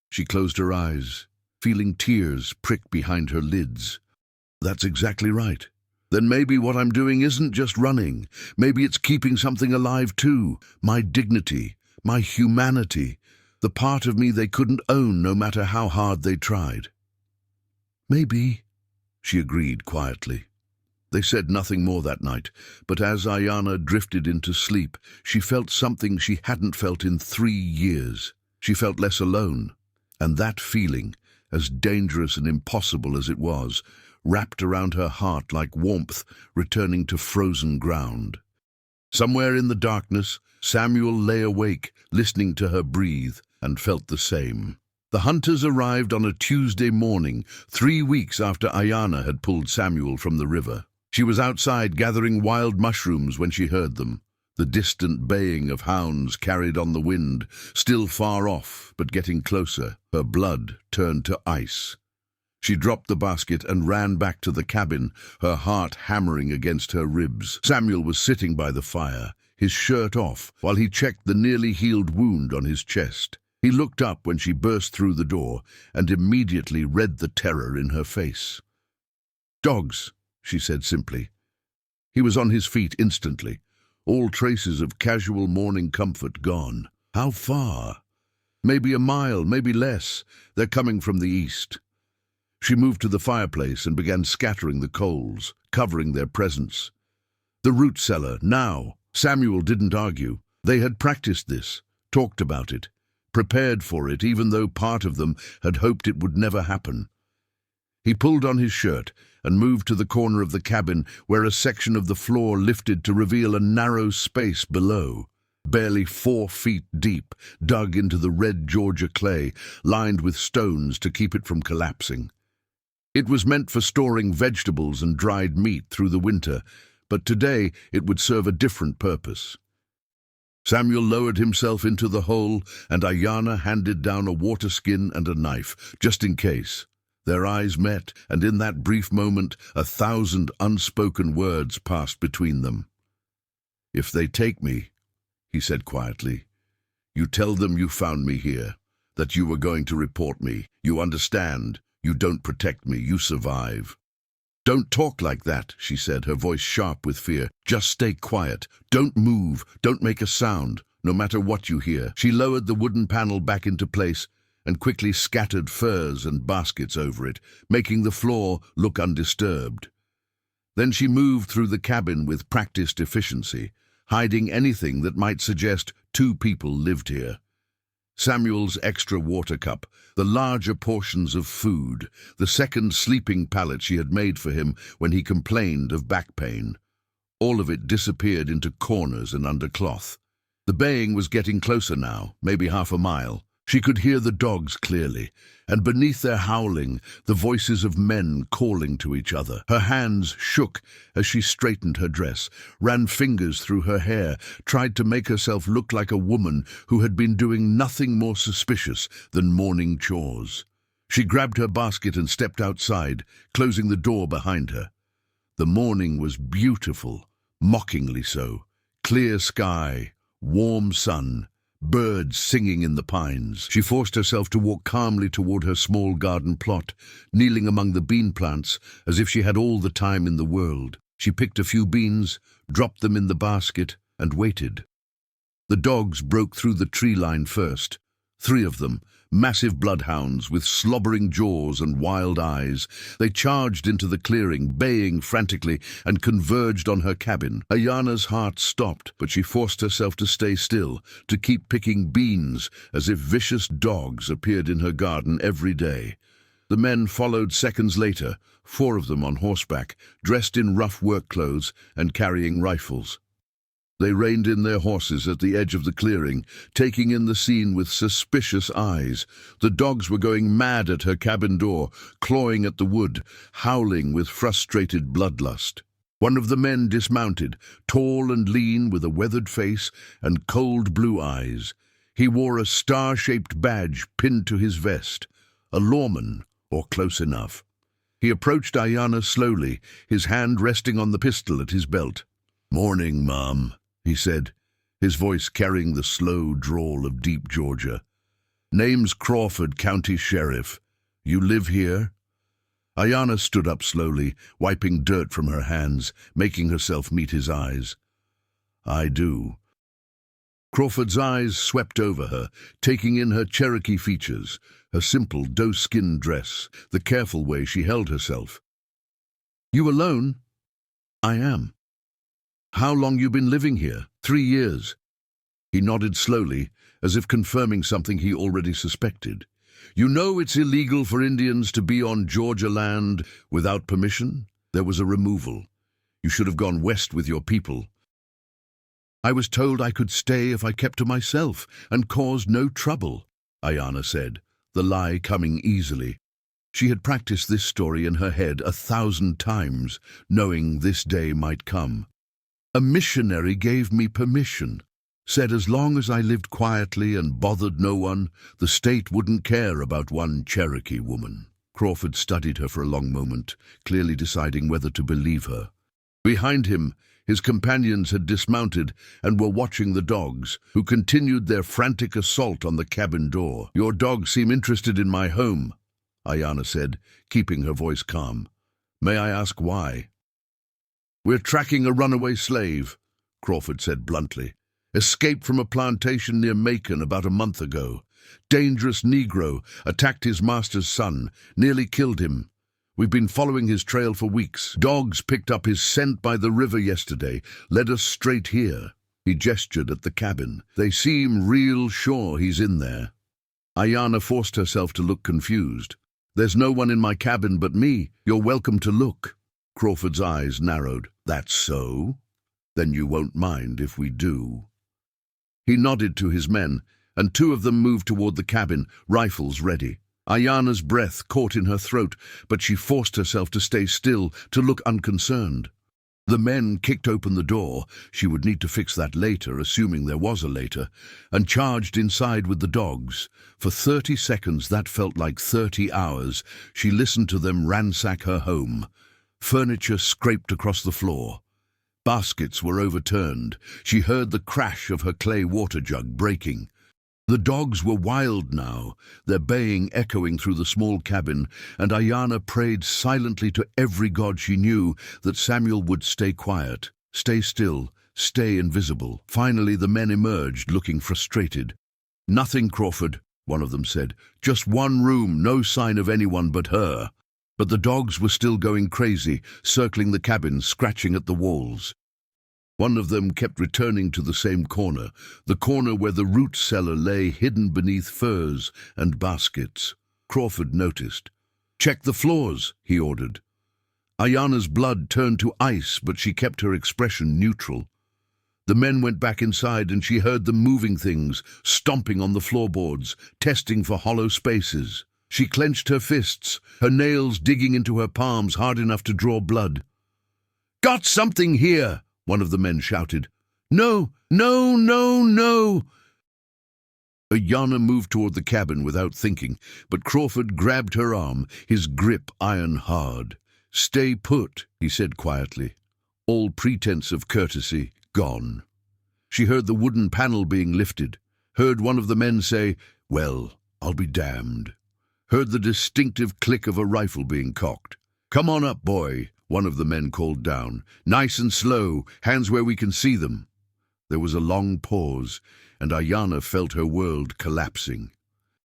She closed her eyes, feeling tears prick behind her lids. "That's exactly right. Then maybe what I'm doing isn't just running. Maybe it's keeping something alive too. My dignity, my humanity, the part of me they couldn't own no matter how hard they tried." "Maybe," she agreed quietly. They said nothing more that night, but as Aiyana drifted into sleep, she felt something she hadn't felt in 3 years. She felt less alone, and that feeling, as dangerous and impossible as it was, wrapped around her heart like warmth returning to frozen ground. Somewhere in the darkness, Samuel lay awake, listening to her breathe, and felt the same. The hunters arrived on a Tuesday morning, 3 weeks after Aiyana had pulled Samuel from the river. She was outside gathering wild mushrooms when she heard them. The distant baying of hounds carried on the wind, still far off, but getting closer. Her blood turned to ice. She dropped the basket and ran back to the cabin, her heart hammering against her ribs. Samuel was sitting by the fire, his shirt off, while he checked the nearly healed wound on his chest. He looked up when she burst through the door and immediately read the terror in her face. "Dogs," she said simply. He was on his feet instantly, all traces of casual morning comfort gone. "How far?" "Maybe a mile, maybe less. They're coming from the east." She moved to the fireplace and began scattering the coals, covering their presence. The root cellar, now. Samuel didn't argue. They had practiced this, talked about it, prepared for it, even though part of them had hoped it would never happen. He pulled on his shirt and moved to the corner of the cabin where a section of the floor lifted to reveal a narrow space below, barely 4 feet deep, dug into the red Georgia clay, lined with stones to keep it from collapsing. It was meant for storing vegetables and dried meat through the winter, but today it would serve a different purpose. Samuel lowered himself into the hole, and Aiyana handed down a water skin and a knife, just in case. Their eyes met, and in that brief moment 1,000 unspoken words passed between them. "If they take me," he said quietly, "you tell them you found me here, that you were going to report me. You understand? You don't protect me, you survive." "Don't talk like that," she said, her voice sharp with fear. "Just stay quiet. Don't move. Don't make a sound, no matter what you hear." She lowered the wooden panel back into place and quickly scattered furs and baskets over it, making the floor look undisturbed. Then she moved through the cabin with practiced efficiency, hiding anything that might suggest 2 people lived here. Samuel's extra water cup, the larger portions of food, the second sleeping pallet she had made for him when he complained of back pain. All of it disappeared into corners and under cloth. The baying was getting closer now, maybe half a mile. She could hear the dogs clearly, and beneath their howling, the voices of men calling to each other. Her hands shook as she straightened her dress, ran fingers through her hair, tried to make herself look like a woman who had been doing nothing more suspicious than morning chores. She grabbed her basket and stepped outside, closing the door behind her. The morning was beautiful, mockingly so. Clear sky, warm sun, birds singing in the pines. She forced herself to walk calmly toward her small garden plot, kneeling among the bean plants as if she had all the time in the world. She picked a few beans, dropped them in the basket, and waited. The dogs broke through the tree line first. 3 of them, massive bloodhounds with slobbering jaws and wild eyes. They charged into the clearing, baying frantically, and converged on her cabin. Aiyana's heart stopped, but she forced herself to stay still, to keep picking beans, as if vicious dogs appeared in her garden every day. The men followed seconds later, 4 of them on horseback, dressed in rough work clothes and carrying rifles. They reined in their horses at the edge of the clearing, taking in the scene with suspicious eyes. The dogs were going mad at her cabin door, clawing at the wood, howling with frustrated bloodlust. One of the men dismounted, tall and lean with a weathered face and cold blue eyes. He wore a star-shaped badge pinned to his vest, a lawman, or close enough. He approached Aiyana slowly, his hand resting on the pistol at his belt. "Morning, Mom," he said, his voice carrying the slow drawl of deep Georgia. "Name's Crawford, County Sheriff. You live here?" Aiyana stood up slowly, wiping dirt from her hands, making herself meet his eyes. "I do." Crawford's eyes swept over her, taking in her Cherokee features, her simple doe-skin dress, the careful way she held herself. "You alone?" "I am." "How long you been living here?" 3 years. He nodded slowly, as if confirming something he already suspected. "You know it's illegal for Indians to be on Georgia land without permission? There was a removal. You should have gone west with your people." "I was told I could stay if I kept to myself and caused no trouble," Aiyana said, the lie coming easily. She had practiced this story in her head 1,000 times, knowing this day might come. "A missionary gave me permission, said as long as I lived quietly and bothered no one, the state wouldn't care about one Cherokee woman." Crawford studied her for a long moment, clearly deciding whether to believe her. Behind him, his companions had dismounted and were watching the dogs, who continued their frantic assault on the cabin door. "Your dogs seem interested in my home," Aiyana said, keeping her voice calm. "May I ask why?" "We're tracking a runaway slave," Crawford said bluntly. "Escaped from a plantation near Macon about a month ago. Dangerous Negro, attacked his master's son, nearly killed him. We've been following his trail for weeks. Dogs picked up his scent by the river yesterday, led us straight here." He gestured at the cabin. "They seem real sure he's in there." Aiyana forced herself to look confused. "There's no one in my cabin but me. You're welcome to look." Crawford's eyes narrowed. "That's so? Then you won't mind if we do." He nodded to his men, and 2 of them moved toward the cabin, rifles ready. Aiyana's breath caught in her throat, but she forced herself to stay still, to look unconcerned. The men kicked open the door, she would need to fix that later, assuming there was a later, and charged inside with the dogs. For 30 seconds that felt like 30 hours. She listened to them ransack her home. Furniture scraped across the floor. Baskets were overturned. She heard the crash of her clay water jug breaking. The dogs were wild now, their baying echoing through the small cabin, and Aiyana prayed silently to every god she knew that Samuel would stay quiet, stay still, stay invisible. Finally the men emerged, looking frustrated. "Nothing, Crawford," one of them said. "Just one room, no sign of anyone but her." But the dogs were still going crazy, circling the cabin, scratching at the walls. One of them kept returning to the same corner, the corner where the root cellar lay hidden beneath furs and baskets. Crawford noticed. "Check the floors," he ordered. Aiyana's blood turned to ice, but she kept her expression neutral. The men went back inside and she heard them moving things, stomping on the floorboards, testing for hollow spaces. She clenched her fists, her nails digging into her palms hard enough to draw blood. "Got something here!" one of the men shouted. "No, no, no, no!" Aiyana moved toward the cabin without thinking, but Crawford grabbed her arm, his grip iron hard. "Stay put," he said quietly. All pretense of courtesy gone. She heard the wooden panel being lifted, heard one of the men say, "Well, I'll be damned." Heard the distinctive click of a rifle being cocked. "Come on up, boy," one of the men called down. "Nice and slow, hands where we can see them." There was a long pause, and Aiyana felt her world collapsing.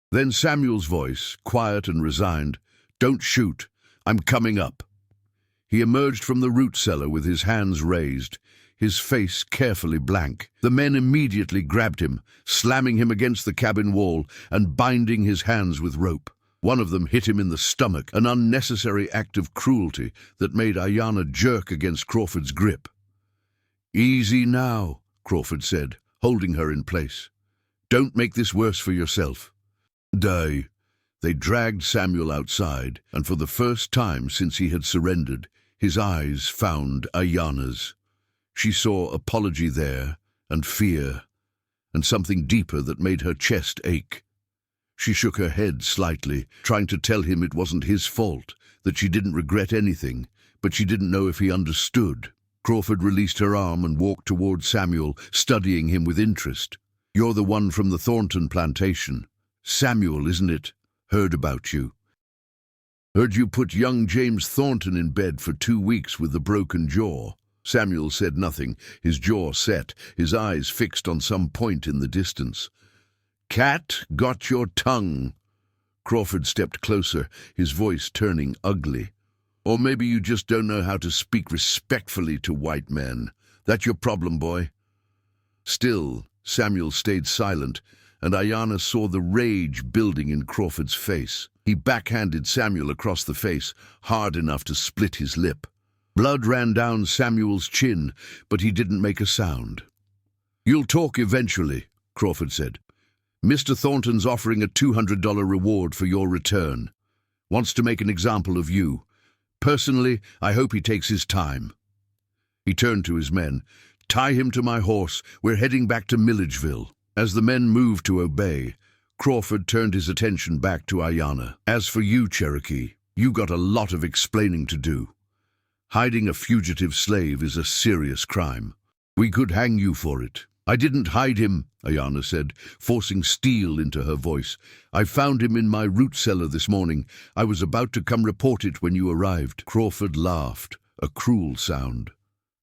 Then Samuel's voice, quiet and resigned, "Don't shoot, I'm coming up." He emerged from the root cellar with his hands raised, his face carefully blank. The men immediately grabbed him, slamming him against the cabin wall and binding his hands with rope. One of them hit him in the stomach, an unnecessary act of cruelty that made Aiyana jerk against Crawford's grip. "Easy now," Crawford said, holding her in place. "Don't make this worse for yourself." They dragged Samuel outside, and for the first time since he had surrendered, his eyes found Aiyana's. She saw apology there, and fear, and something deeper that made her chest ache. She shook her head slightly, trying to tell him it wasn't his fault, that she didn't regret anything, but she didn't know if he understood. Crawford released her arm and walked toward Samuel, studying him with interest. "You're the one from the Thornton plantation. Samuel, isn't it? Heard about you. Heard you put young James Thornton in bed for 2 weeks with the broken jaw." Samuel said nothing, his jaw set, his eyes fixed on some point in the distance. "Cat got your tongue." Crawford stepped closer, his voice turning ugly. "Or maybe you just don't know how to speak respectfully to white men. That your problem, boy?" Still, Samuel stayed silent, and Aiyana saw the rage building in Crawford's face. He backhanded Samuel across the face, hard enough to split his lip. Blood ran down Samuel's chin, but he didn't make a sound. "You'll talk eventually," Crawford said. "Mr. Thornton's offering a $200 reward for your return. Wants to make an example of you. Personally, I hope he takes his time." He turned to his men. "Tie him to my horse. We're heading back to Milledgeville." As the men moved to obey, Crawford turned his attention back to Aiyana. "As for you, Cherokee, you got a lot of explaining to do. Hiding a fugitive slave is a serious crime. We could hang you for it." "I didn't hide him," Aiyana said, forcing steel into her voice. "I found him in my root cellar this morning. I was about to come report it when you arrived." Crawford laughed, a cruel sound.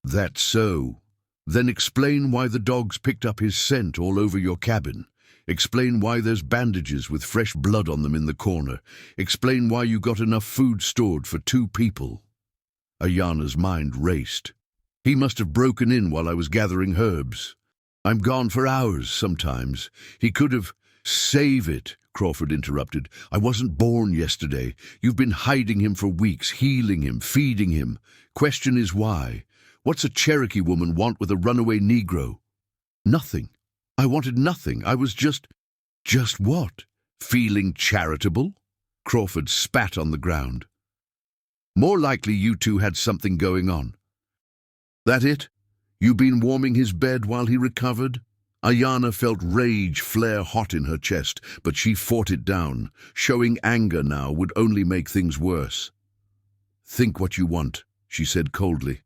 "That's so. Then explain why the dogs picked up his scent all over your cabin. Explain why there's bandages with fresh blood on them in the corner. Explain why you got enough food stored for 2 people. Aiyana's mind raced. "He must have broken in while I was gathering herbs. I'm gone for hours sometimes. He could have—" "Save it," Crawford interrupted. "I wasn't born yesterday. You've been hiding him for weeks, healing him, feeding him. Question is why? What's a Cherokee woman want with a runaway Negro?" "Nothing. I wanted nothing. I was just—" "Just what? Feeling charitable?" Crawford spat on the ground. "More likely you two had something going on." "That it? You been warming his bed while he recovered?" Aiyana felt rage flare hot in her chest, but she fought it down. Showing anger now would only make things worse. "Think what you want," she said coldly.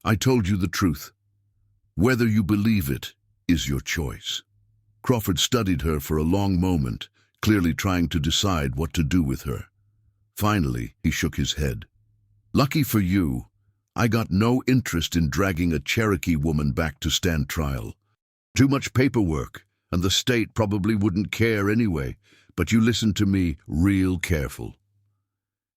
"I told you the truth. Whether you believe it is your choice." Crawford studied her for a long moment, clearly trying to decide what to do with her. Finally, he shook his head. "Lucky for you, I got no interest in dragging a Cherokee woman back to stand trial. Too much paperwork, and the state probably wouldn't care anyway, but you listen to me real careful."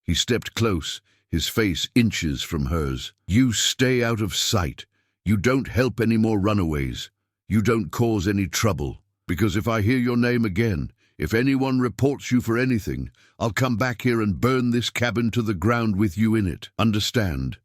He stepped close, his face inches from hers. "You stay out of sight. You don't help any more runaways. You don't cause any trouble, because if I hear your name again, if anyone reports you for anything, I'll come back here and burn this cabin to the ground with you in it. Understand?"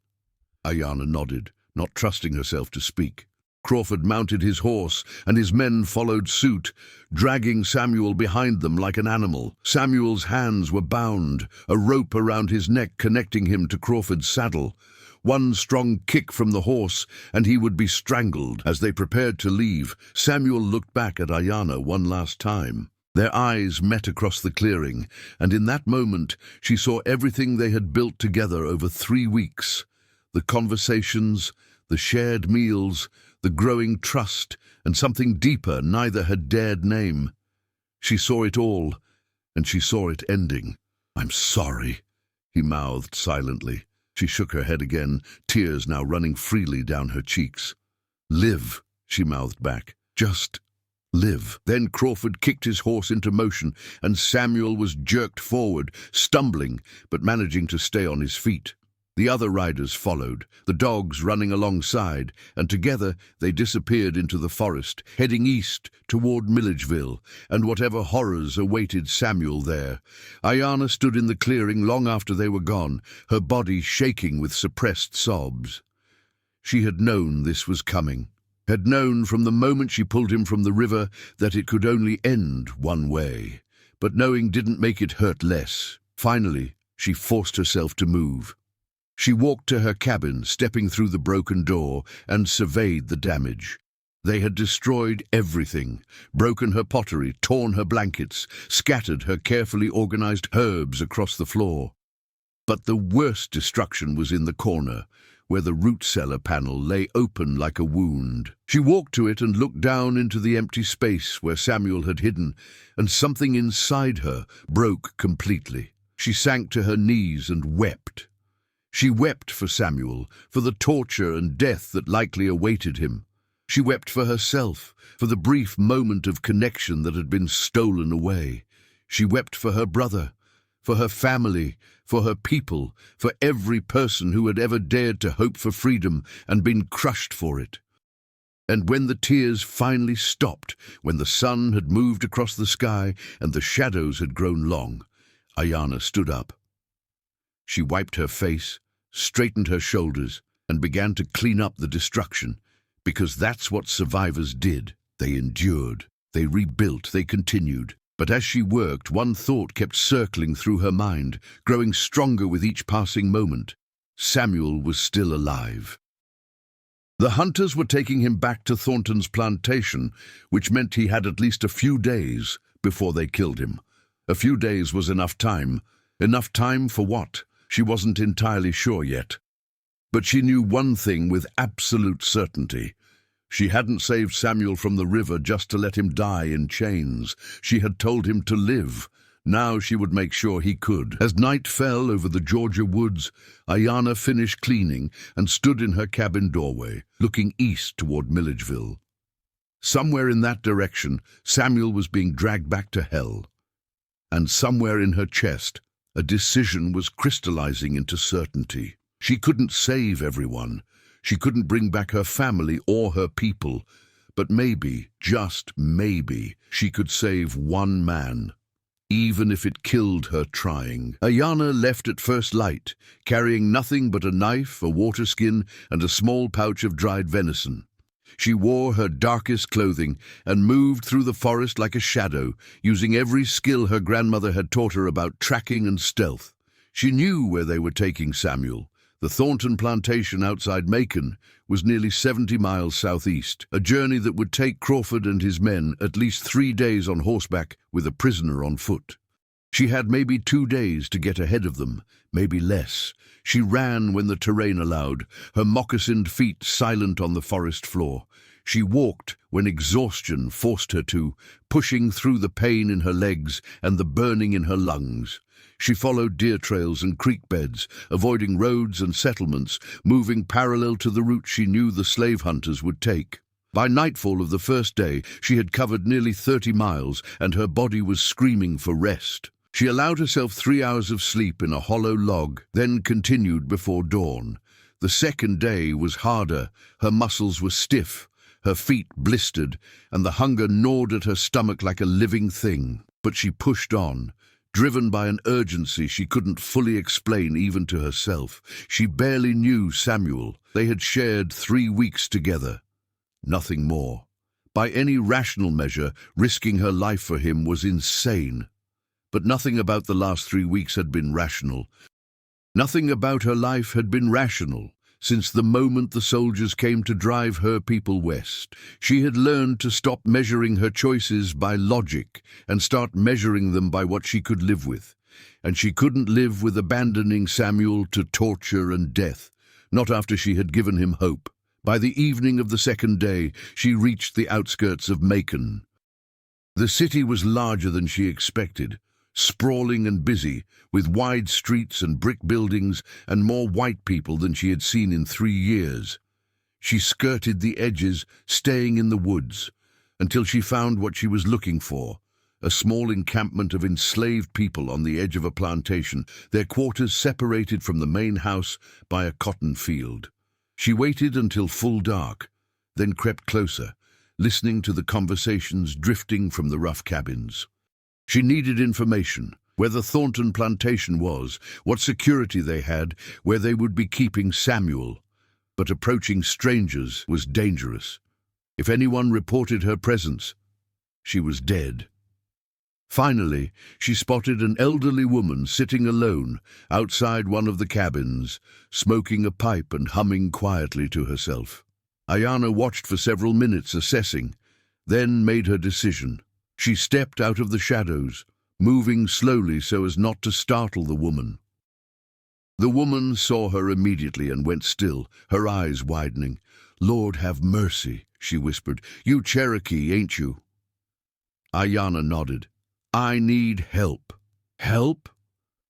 Aiyana nodded, not trusting herself to speak. Crawford mounted his horse, and his men followed suit, dragging Samuel behind them like an animal. Samuel's hands were bound, a rope around his neck connecting him to Crawford's saddle. One strong kick from the horse, and he would be strangled. As they prepared to leave, Samuel looked back at Aiyana one last time. Their eyes met across the clearing, and in that moment she saw everything they had built together over 3 weeks. The conversations, the shared meals, the growing trust, and something deeper neither had dared name. She saw it all, and she saw it ending. "I'm sorry," he mouthed silently. She shook her head again, tears now running freely down her cheeks. "Live," she mouthed back. "Just live." Then Crawford kicked his horse into motion, and Samuel was jerked forward, stumbling, but managing to stay on his feet. The other riders followed, the dogs running alongside, and together they disappeared into the forest, heading east toward Milledgeville, and whatever horrors awaited Samuel there. Aiyana stood in the clearing long after they were gone, her body shaking with suppressed sobs. She had known this was coming, had known from the moment she pulled him from the river that it could only end one way. But knowing didn't make it hurt less. Finally, she forced herself to move. She walked to her cabin, stepping through the broken door, and surveyed the damage. They had destroyed everything, broken her pottery, torn her blankets, scattered her carefully organized herbs across the floor. But the worst destruction was in the corner, where the root cellar panel lay open like a wound. She walked to it and looked down into the empty space where Samuel had hidden, and something inside her broke completely. She sank to her knees and wept. She wept for Samuel, for the torture and death that likely awaited him. She wept for herself, for the brief moment of connection that had been stolen away. She wept for her brother, for her family, for her people, for every person who had ever dared to hope for freedom and been crushed for it. And when the tears finally stopped, when the sun had moved across the sky and the shadows had grown long, Aiyana stood up. She wiped her face, straightened her shoulders, and began to clean up the destruction, because that's what survivors did. They endured, they rebuilt, they continued. But as she worked, one thought kept circling through her mind, growing stronger with each passing moment. Samuel was still alive. The hunters were taking him back to Thornton's plantation, which meant he had at least a few days before they killed him. A few days was enough time. Enough time for what? She wasn't entirely sure yet. But she knew one thing with absolute certainty. She hadn't saved Samuel from the river just to let him die in chains. She had told him to live. Now she would make sure he could. As night fell over the Georgia woods, Aiyana finished cleaning and stood in her cabin doorway, looking east toward Milledgeville. Somewhere in that direction, Samuel was being dragged back to hell. And somewhere in her chest, a decision was crystallizing into certainty. She couldn't save everyone. She couldn't bring back her family or her people. But maybe, just maybe, she could save one man, even if it killed her trying. Aiyana left at first light, carrying nothing but a knife, a water skin, and a small pouch of dried venison. She wore her darkest clothing and moved through the forest like a shadow, using every skill her grandmother had taught her about tracking and stealth. She knew where they were taking Samuel. The Thornton plantation outside Macon was nearly 70 miles southeast, a journey that would take Crawford and his men at least 3 days on horseback with a prisoner on foot. She had maybe 2 days to get ahead of them, maybe less. She ran when the terrain allowed, her moccasined feet silent on the forest floor. She walked when exhaustion forced her to, pushing through the pain in her legs and the burning in her lungs. She followed deer trails and creek beds, avoiding roads and settlements, moving parallel to the route she knew the slave hunters would take. By nightfall of the first day, she had covered nearly 30 miles, and her body was screaming for rest. She allowed herself 3 hours of sleep in a hollow log, then continued before dawn. The second day was harder. Her muscles were stiff, her feet blistered, and the hunger gnawed at her stomach like a living thing. But she pushed on, driven by an urgency she couldn't fully explain even to herself. She barely knew Samuel. They had shared 3 weeks together. Nothing more. By any rational measure, risking her life for him was insane. But nothing about the last 3 weeks had been rational. Nothing about her life had been rational. Since the moment the soldiers came to drive her people west, she had learned to stop measuring her choices by logic and start measuring them by what she could live with. And she couldn't live with abandoning Samuel to torture and death, not after she had given him hope. By the evening of the second day, she reached the outskirts of Macon. The city was larger than she expected, sprawling and busy, with wide streets and brick buildings and more white people than she had seen in 3 years. She skirted the edges, staying in the woods, until she found what she was looking for, a small encampment of enslaved people on the edge of a plantation, their quarters separated from the main house by a cotton field. She waited until full dark, then crept closer, listening to the conversations drifting from the rough cabins. She needed information, where the Thornton plantation was, what security they had, where they would be keeping Samuel. But approaching strangers was dangerous. If anyone reported her presence, she was dead. Finally, she spotted an elderly woman sitting alone outside one of the cabins, smoking a pipe and humming quietly to herself. Aiyana watched for several minutes, assessing, then made her decision. She stepped out of the shadows, moving slowly so as not to startle the woman. The woman saw her immediately and went still, her eyes widening. "Lord, have mercy," she whispered. "You Cherokee, ain't you?" Aiyana nodded. "I need help." "Help?"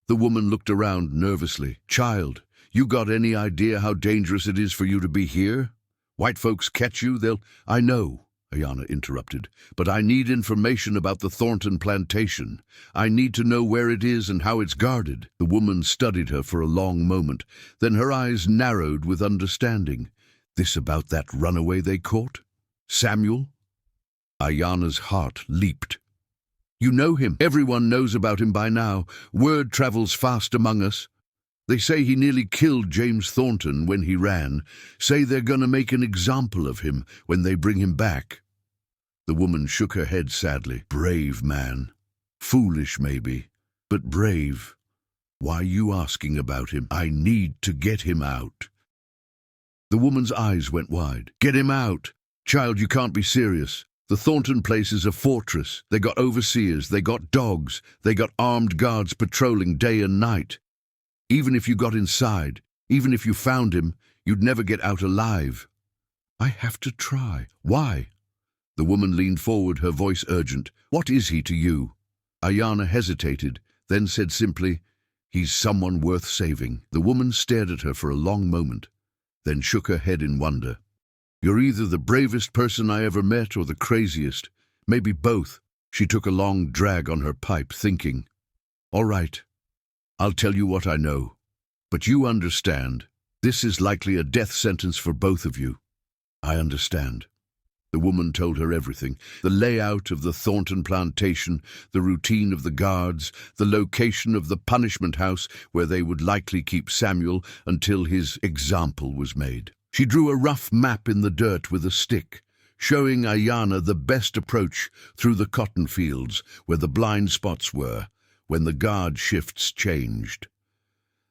The woman looked around nervously. "Child, you got any idea how dangerous it is for you to be here? White folks catch you, they'll—" "I know," Aiyana interrupted, "but I need information about the Thornton plantation. I need to know where it is and how it's guarded." The woman studied her for a long moment, then her eyes narrowed with understanding. "This about that runaway they caught? Samuel?" Aiyana's heart leaped. "You know him. Everyone knows about him by now. Word travels fast among us. They say he nearly killed James Thornton when he ran. Say they're gonna make an example of him when they bring him back." The woman shook her head sadly. "Brave man. Foolish maybe, but brave. Why you asking about him? I need to get him out." The woman's eyes went wide. "Get him out? Child, you can't be serious. The Thornton place is a fortress. They got overseers, they got dogs, they got armed guards patrolling day and night. Even if you got inside, even if you found him, you'd never get out alive." "I have to try." "Why?" The woman leaned forward, her voice urgent. "What is he to you?" Aiyana hesitated, then said simply, "He's someone worth saving." The woman stared at her for a long moment, then shook her head in wonder. "You're either the bravest person I ever met or the craziest. Maybe both." She took a long drag on her pipe, thinking, "All right, I'll tell you what I know. But you understand. This is likely a death sentence for both of you." "I understand." The woman told her everything, the layout of the Thornton plantation, the routine of the guards, the location of the punishment house where they would likely keep Samuel until his example was made. She drew a rough map in the dirt with a stick, showing Aiyana the best approach through the cotton fields where the blind spots were when the guard shifts changed.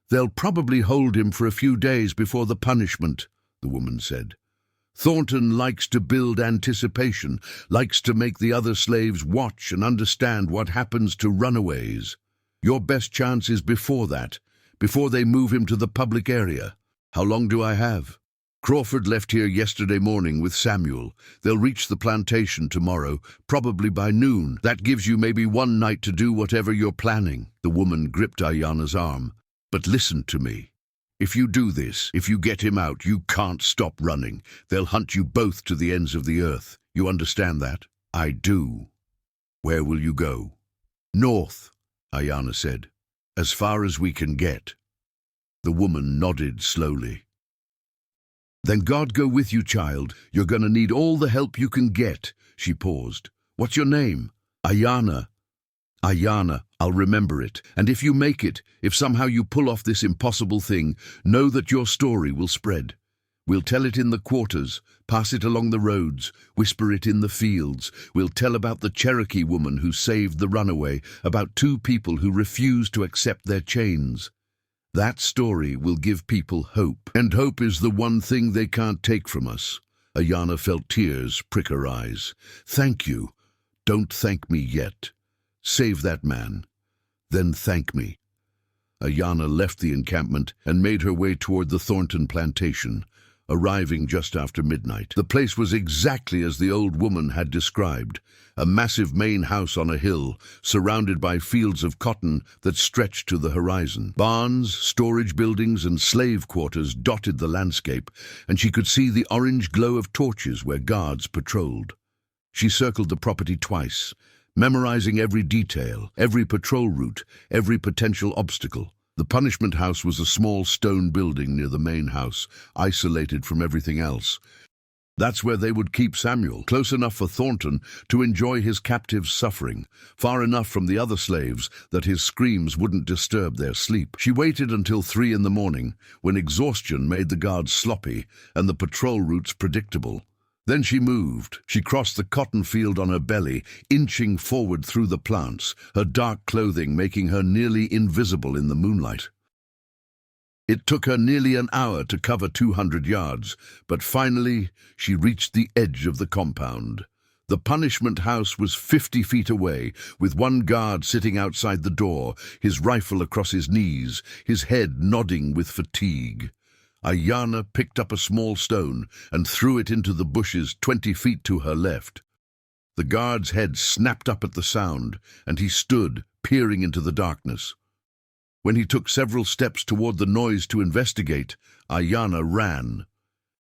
"They'll probably hold him for a few days before the punishment," the woman said. "Thornton likes to build anticipation, likes to make the other slaves watch and understand what happens to runaways. Your best chance is before that, before they move him to the public area. How long do I have?" "Crawford left here yesterday morning with Samuel. They'll reach the plantation tomorrow, probably by noon. That gives you maybe 1 night to do whatever you're planning." The woman gripped Aiyana's arm. "But listen to me. If you do this, if you get him out, you can't stop running. They'll hunt you both to the ends of the earth. You understand that?" "I do." "Where will you go?" "North," Aiyana said. "As far as we can get." The woman nodded slowly. "Then God go with you, child. You're gonna need all the help you can get." She paused. "What's your name?" "Aiyana." "Aiyana, I'll remember it. And if you make it, if somehow you pull off this impossible thing, know that your story will spread. We'll tell it in the quarters, pass it along the roads, whisper it in the fields. We'll tell about the Cherokee woman who saved the runaway, about two people who refused to accept their chains. That story will give people hope, and hope is the one thing they can't take from us." Aiyana felt tears prick her eyes. "Thank you. Don't thank me yet. Save that man. Then thank me." Aiyana left the encampment and made her way toward the Thornton plantation, arriving just after midnight. The place was exactly as the old woman had described, a massive main house on a hill, surrounded by fields of cotton that stretched to the horizon. Barns, storage buildings, and slave quarters dotted the landscape, and she could see the orange glow of torches where guards patrolled. She circled the property twice, memorizing every detail, every patrol route, every potential obstacle. The punishment house was a small stone building near the main house, isolated from everything else. That's where they would keep Samuel, close enough for Thornton to enjoy his captive's suffering, far enough from the other slaves that his screams wouldn't disturb their sleep. She waited until 3 in the morning, when exhaustion made the guards sloppy and the patrol routes predictable. Then she moved. She crossed the cotton field on her belly, inching forward through the plants, her dark clothing making her nearly invisible in the moonlight. It took her nearly an hour to cover 200 yards, but finally she reached the edge of the compound. The punishment house was 50 feet away, with one guard sitting outside the door, his rifle across his knees, his head nodding with fatigue. Aiyana picked up a small stone and threw it into the bushes 20 feet to her left. The guard's head snapped up at the sound, and he stood, peering into the darkness. When he took several steps toward the noise to investigate, Aiyana ran.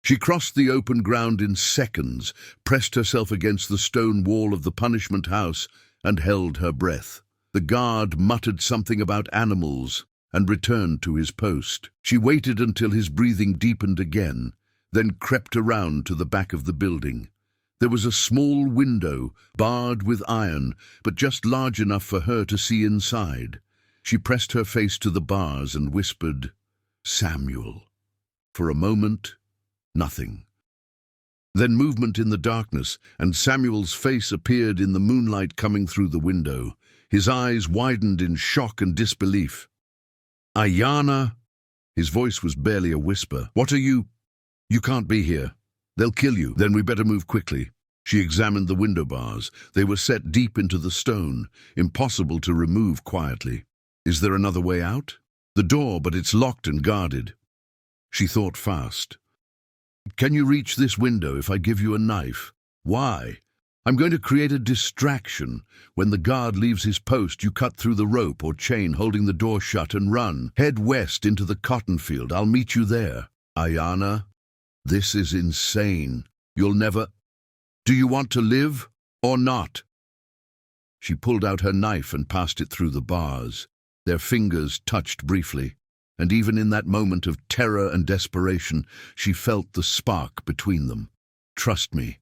She crossed the open ground in seconds, pressed herself against the stone wall of the punishment house, and held her breath. The guard muttered something about animals and returned to his post. She waited until his breathing deepened again, then crept around to the back of the building. There was a small window, barred with iron, but just large enough for her to see inside. She pressed her face to the bars and whispered, "Samuel." For a moment, nothing. Then movement in the darkness, and Samuel's face appeared in the moonlight coming through the window. His eyes widened in shock and disbelief. "Aiyana?" His voice was barely a whisper. "What are you? You can't be here. They'll kill you. Then we better move quickly." She examined the window bars. They were set deep into the stone, impossible to remove quietly. Is there another way out? The door, but it's locked and guarded. She thought fast. "Can you reach this window if I give you a knife?" "Why?" "I'm going to create a distraction. When the guard leaves his post, you cut through the rope or chain holding the door shut and run. Head west into the cotton field. I'll meet you there." "Aiyana, this is insane. You'll never... Do you want to live or not?" She pulled out her knife and passed it through the bars. Their fingers touched briefly, and even in that moment of terror and desperation, she felt the spark between them. "Trust me."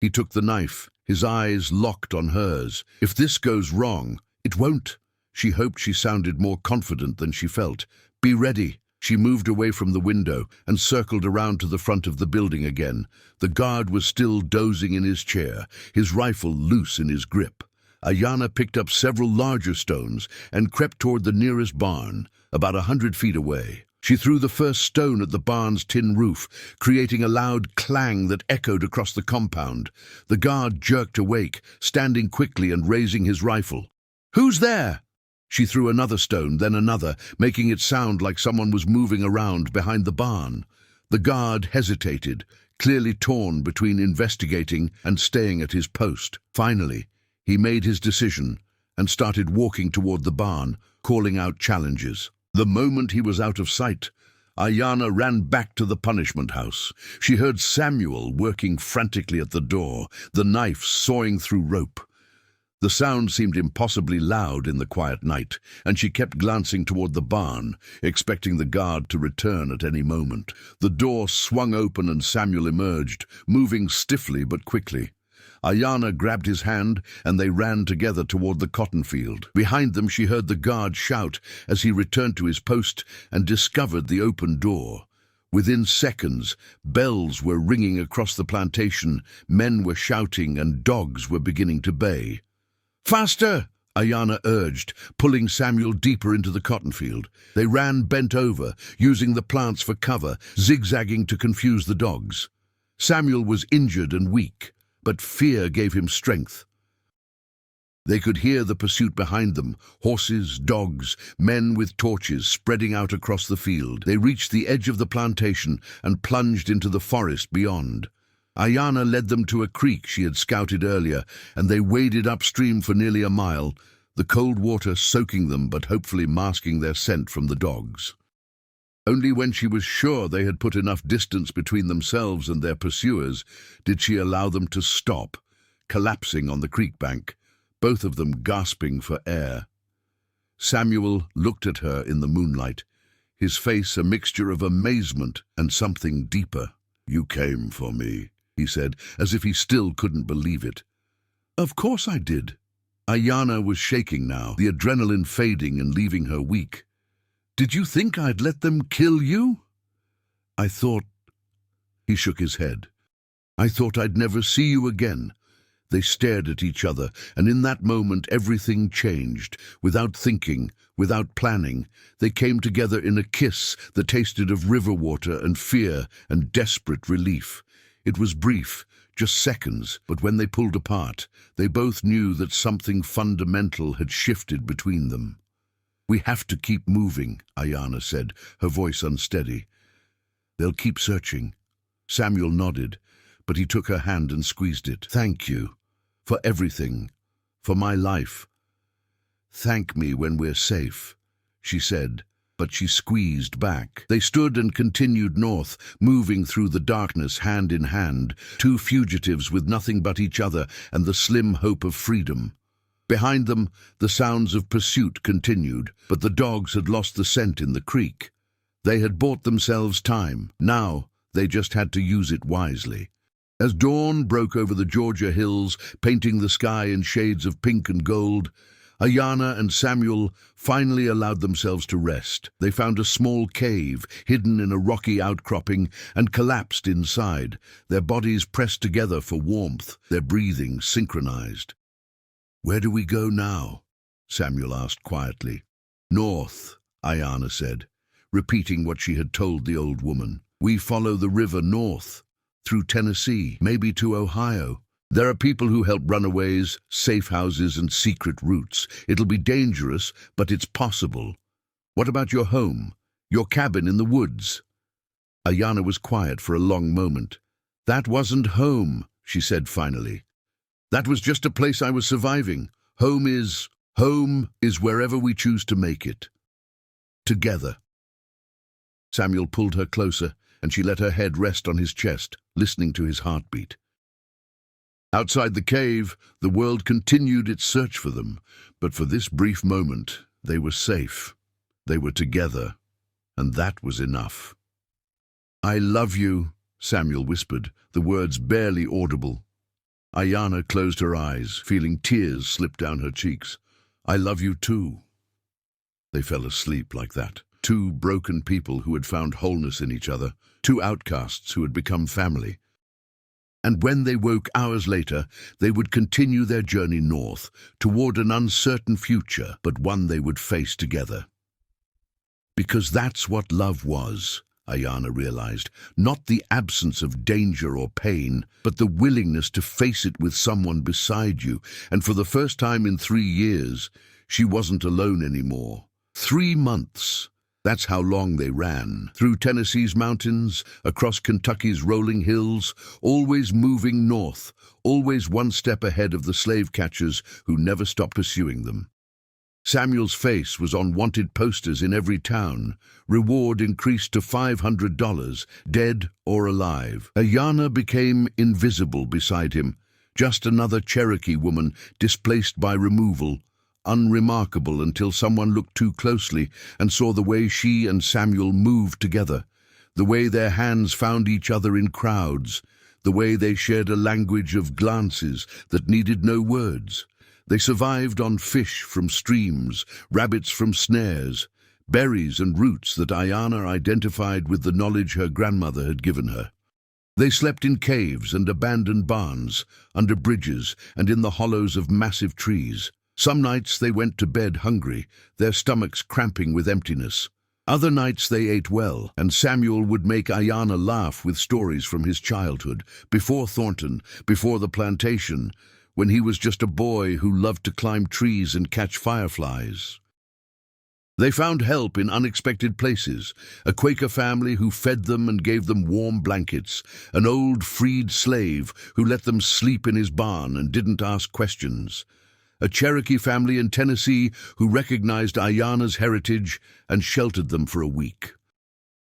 He took the knife, his eyes locked on hers. "If this goes wrong, it won't." She hoped she sounded more confident than she felt. "Be ready." She moved away from the window and circled around to the front of the building again. The guard was still dozing in his chair, his rifle loose in his grip. Aiyana picked up several larger stones and crept toward the nearest barn, about 100 feet away. She threw the first stone at the barn's tin roof, creating a loud clang that echoed across the compound. The guard jerked awake, standing quickly and raising his rifle. "Who's there?" She threw another stone, then another, making it sound like someone was moving around behind the barn. The guard hesitated, clearly torn between investigating and staying at his post. Finally, he made his decision and started walking toward the barn, calling out challenges. The moment he was out of sight, Aiyana ran back to the punishment house. She heard Samuel working frantically at the door, the knife sawing through rope. The sound seemed impossibly loud in the quiet night, and she kept glancing toward the barn, expecting the guard to return at any moment. The door swung open and Samuel emerged, moving stiffly but quickly. Aiyana grabbed his hand, and they ran together toward the cotton field. Behind them she heard the guard shout as he returned to his post and discovered the open door. Within seconds, bells were ringing across the plantation, men were shouting, and dogs were beginning to bay. "Faster!" Aiyana urged, pulling Samuel deeper into the cotton field. They ran bent over, using the plants for cover, zigzagging to confuse the dogs. Samuel was injured and weak, but fear gave him strength. They could hear the pursuit behind them, horses, dogs, men with torches spreading out across the field. They reached the edge of the plantation and plunged into the forest beyond. Aiyana led them to a creek she had scouted earlier, and they waded upstream for nearly a mile, the cold water soaking them but hopefully masking their scent from the dogs. Only when she was sure they had put enough distance between themselves and their pursuers did she allow them to stop, collapsing on the creek bank, both of them gasping for air. Samuel looked at her in the moonlight, his face a mixture of amazement and something deeper. "You came for me," he said, as if he still couldn't believe it. "Of course I did." Aiyana was shaking now, the adrenaline fading and leaving her weak. "Did you think I'd let them kill you?" "I thought—" He shook his head. "I thought I'd never see you again." They stared at each other, and in that moment everything changed. Without thinking, without planning, they came together in a kiss that tasted of river water and fear and desperate relief. It was brief, just seconds, but when they pulled apart, they both knew that something fundamental had shifted between them. "We have to keep moving," Aiyana said, her voice unsteady. "They'll keep searching." Samuel nodded, but he took her hand and squeezed it. "Thank you. For everything. For my life." "Thank me when we're safe," she said, but she squeezed back. They stood and continued north, moving through the darkness hand in hand, two fugitives with nothing but each other and the slim hope of freedom. Behind them, the sounds of pursuit continued, but the dogs had lost the scent in the creek. They had bought themselves time. Now, they just had to use it wisely. As dawn broke over the Georgia hills, painting the sky in shades of pink and gold, Aiyana and Samuel finally allowed themselves to rest. They found a small cave, hidden in a rocky outcropping, and collapsed inside, their bodies pressed together for warmth, their breathing synchronized. "Where do we go now?" Samuel asked quietly. "North," Aiyana said, repeating what she had told the old woman. "We follow the river north, through Tennessee, maybe to Ohio. There are people who help runaways, safe houses, and secret routes. It'll be dangerous, but it's possible. What about your home, your cabin in the woods?" Aiyana was quiet for a long moment. "That wasn't home," she said finally. "That was just a place I was surviving. Home is wherever we choose to make it. Together." Samuel pulled her closer, and she let her head rest on his chest, listening to his heartbeat. Outside the cave, the world continued its search for them, but for this brief moment, they were safe. They were together, and that was enough. "I love you," Samuel whispered, the words barely audible. Aiyana closed her eyes, feeling tears slip down her cheeks. "I love you too." They fell asleep like that. Two broken people who had found wholeness in each other, two outcasts who had become family. And when they woke hours later, they would continue their journey north, toward an uncertain future, but one they would face together. Because that's what love was, Aiyana realized, not the absence of danger or pain, but the willingness to face it with someone beside you, and for the first time in 3 years, she wasn't alone anymore. 3 months. That's how long they ran, through Tennessee's mountains, across Kentucky's rolling hills, always moving north, always one step ahead of the slave catchers who never stopped pursuing them. Samuel's face was on wanted posters in every town, reward increased to $500, dead or alive. Aiyana became invisible beside him, just another Cherokee woman displaced by removal, unremarkable until someone looked too closely and saw the way she and Samuel moved together, the way their hands found each other in crowds, the way they shared a language of glances that needed no words. They survived on fish from streams, rabbits from snares, berries and roots that Aiyana identified with the knowledge her grandmother had given her. They slept in caves and abandoned barns, under bridges and in the hollows of massive trees. Some nights they went to bed hungry, their stomachs cramping with emptiness. Other nights they ate well, and Samuel would make Aiyana laugh with stories from his childhood, before Thornton, before the plantation, when he was just a boy who loved to climb trees and catch fireflies. They found help in unexpected places, a Quaker family who fed them and gave them warm blankets, an old freed slave who let them sleep in his barn and didn't ask questions, a Cherokee family in Tennessee who recognized Aiyana's heritage and sheltered them for a week.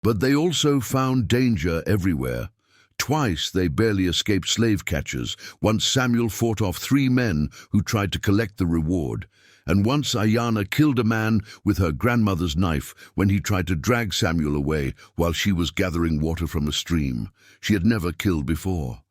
But they also found danger everywhere. Twice they barely escaped slave catchers. Once Samuel fought off 3 men who tried to collect the reward, and once Aiyana killed a man with her grandmother's knife when he tried to drag Samuel away while she was gathering water from a stream she had never killed before.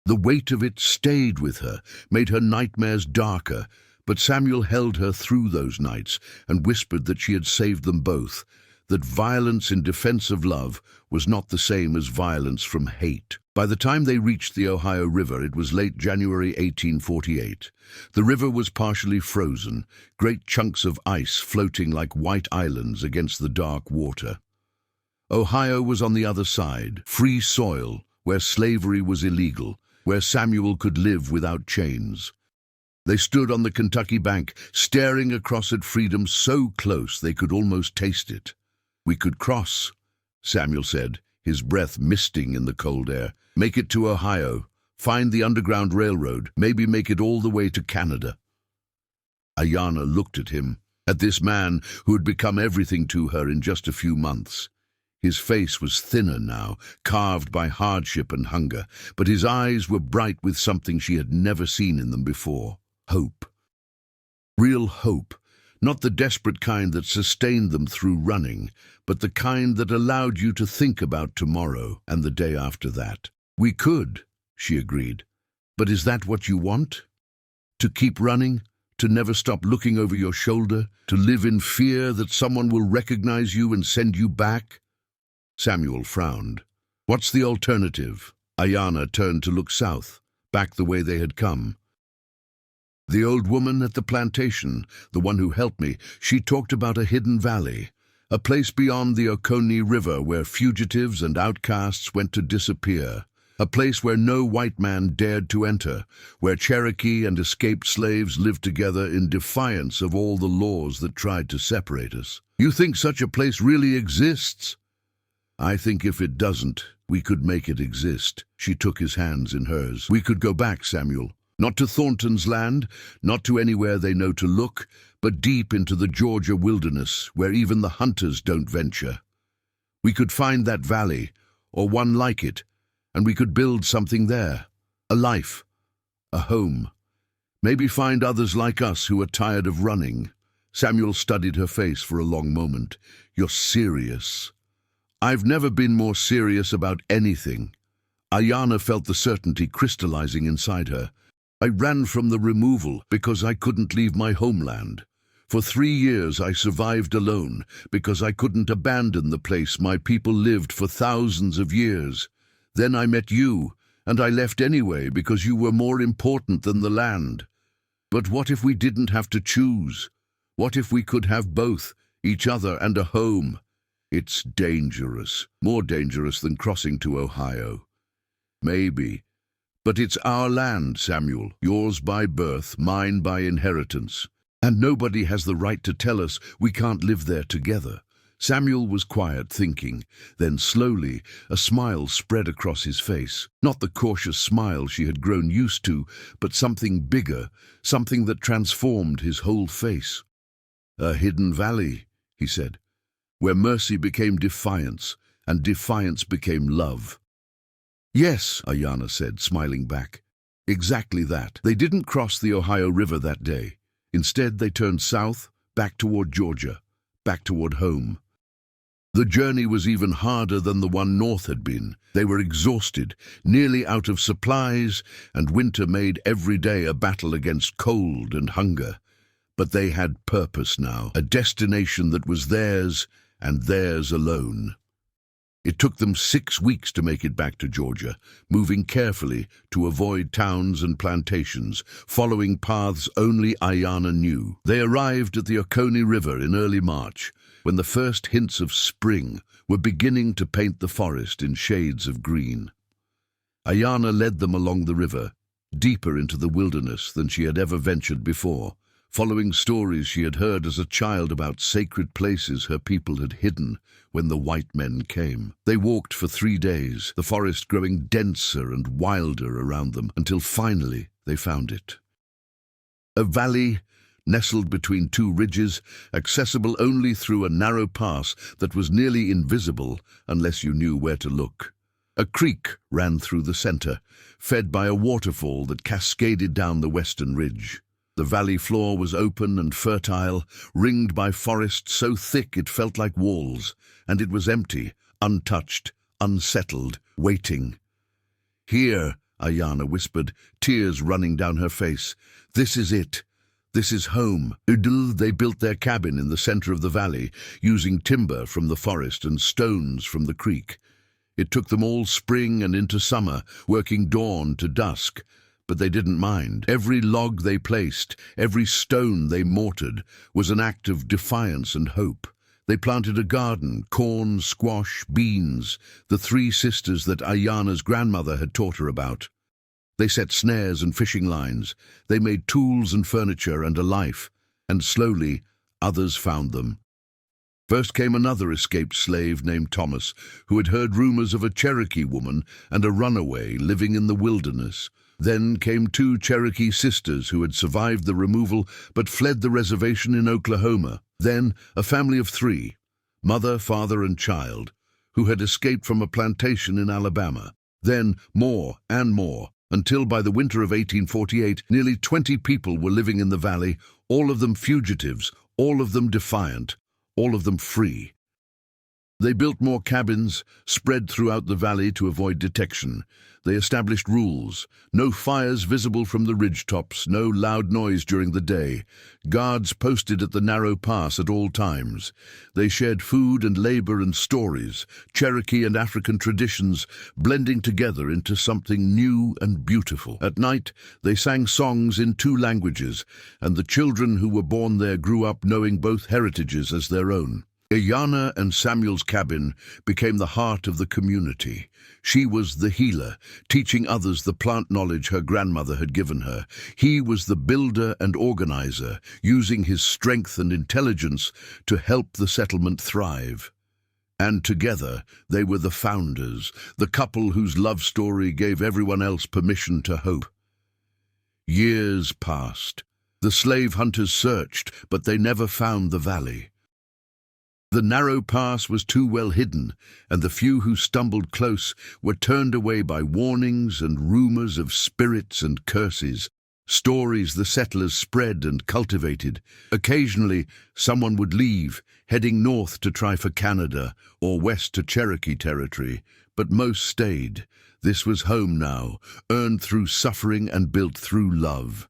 The weight of it stayed with her, made her nightmares darker, but Samuel held her through those nights and whispered that she had saved them both, that violence in defense of love was not the same as violence from hate. By the time they reached the Ohio River, it was late January 1848. The river was partially frozen, great chunks of ice floating like white islands against the dark water. Ohio was on the other side, free soil, where slavery was illegal, where Samuel could live without chains. They stood on the Kentucky bank, staring across at freedom so close they could almost taste it. "We could cross," Samuel said, his breath misting in the cold air. "Make it to Ohio, find the Underground Railroad, maybe make it all the way to Canada." Aiyana looked at him, at this man who had become everything to her in just a few months. His face was thinner now, carved by hardship and hunger, but his eyes were bright with something she had never seen in them before. Hope. Real hope. Not the desperate kind that sustained them through running, but the kind that allowed you to think about tomorrow and the day after that. "We could," she agreed. "But is that what you want? To keep running? To never stop looking over your shoulder? To live in fear that someone will recognize you and send you back?" Samuel frowned. "What's the alternative?" Aiyana turned to look south, back the way they had come. "The old woman at the plantation, the one who helped me, she talked about a hidden valley, a place beyond the Oconee River where fugitives and outcasts went to disappear, a place where no white man dared to enter, where Cherokee and escaped slaves lived together in defiance of all the laws that tried to separate us. You think such a place really exists?" "I think if it doesn't, we could make it exist." She took his hands in hers. "We could go back, Samuel. Not to Thornton's land, not to anywhere they know to look, but deep into the Georgia wilderness, where even the hunters don't venture. We could find that valley, or one like it, and we could build something there. A life, a home. Maybe find others like us who are tired of running." Samuel studied her face for a long moment. "You're serious." "I've never been more serious about anything." Aiyana felt the certainty crystallizing inside her. "I ran from the removal because I couldn't leave my homeland. For 3 years I survived alone because I couldn't abandon the place my people lived for thousands of years. Then I met you, and I left anyway because you were more important than the land. But what if we didn't have to choose? What if we could have both, each other and a home? It's dangerous, more dangerous than crossing to Ohio." "Maybe. But it's our land, Samuel, yours by birth, mine by inheritance. And nobody has the right to tell us we can't live there together." Samuel was quiet, thinking. Then slowly, a smile spread across his face. Not the cautious smile she had grown used to, but something bigger, something that transformed his whole face. "A hidden valley," he said, "where mercy became defiance, and defiance became love." "Yes," Aiyana said, smiling back. "Exactly that." They didn't cross the Ohio River that day. Instead, they turned south, back toward Georgia, back toward home. The journey was even harder than the one north had been. They were exhausted, nearly out of supplies, and winter made every day a battle against cold and hunger. But they had purpose now, a destination that was theirs and theirs alone. It took them 6 weeks to make it back to Georgia, moving carefully to avoid towns and plantations, following paths only Aiyana knew. They arrived at the Oconee River in early March, when the first hints of spring were beginning to paint the forest in shades of green. Aiyana led them along the river, deeper into the wilderness than she had ever ventured before, following stories she had heard as a child about sacred places her people had hidden when the white men came. They walked for 3 days, the forest growing denser and wilder around them, until finally they found it. A valley nestled between 2 ridges, accessible only through a narrow pass that was nearly invisible unless you knew where to look. A creek ran through the center, fed by a waterfall that cascaded down the western ridge. The valley floor was open and fertile, ringed by forest so thick it felt like walls, and it was empty, untouched, unsettled, waiting. "Here," Aiyana whispered, tears running down her face. "This is it. This is home." They built their cabin in the center of the valley, using timber from the forest and stones from the creek. It took them all spring and into summer, working dawn to dusk, but they didn't mind. Every log they placed, every stone they mortared, was an act of defiance and hope. They planted a garden, corn, squash, beans, the 3 sisters that Aiyana's grandmother had taught her about. They set snares and fishing lines. They made tools and furniture and a life, and slowly others found them. First came another escaped slave named Thomas, who had heard rumors of a Cherokee woman and a runaway living in the wilderness. Then came 2 Cherokee sisters who had survived the removal but fled the reservation in Oklahoma. Then a family of 3, mother, father, and child, who had escaped from a plantation in Alabama. Then more and more, until by the winter of 1848, nearly 20 people were living in the valley, all of them fugitives, all of them defiant, all of them free. They built more cabins, spread throughout the valley to avoid detection. They established rules: no fires visible from the ridgetops, no loud noise during the day, guards posted at the narrow pass at all times. They shared food and labor and stories, Cherokee and African traditions blending together into something new and beautiful. At night, they sang songs in 2 languages, and the children who were born there grew up knowing both heritages as their own. Aiyana and Samuel's cabin became the heart of the community. She was the healer, teaching others the plant knowledge her grandmother had given her. He was the builder and organizer, using his strength and intelligence to help the settlement thrive. And together, they were the founders, the couple whose love story gave everyone else permission to hope. Years passed. The slave hunters searched, but they never found the valley. The narrow pass was too well hidden, and the few who stumbled close were turned away by warnings and rumors of spirits and curses, stories the settlers spread and cultivated. Occasionally, someone would leave, heading north to try for Canada or west to Cherokee territory, but most stayed. This was home now, earned through suffering and built through love.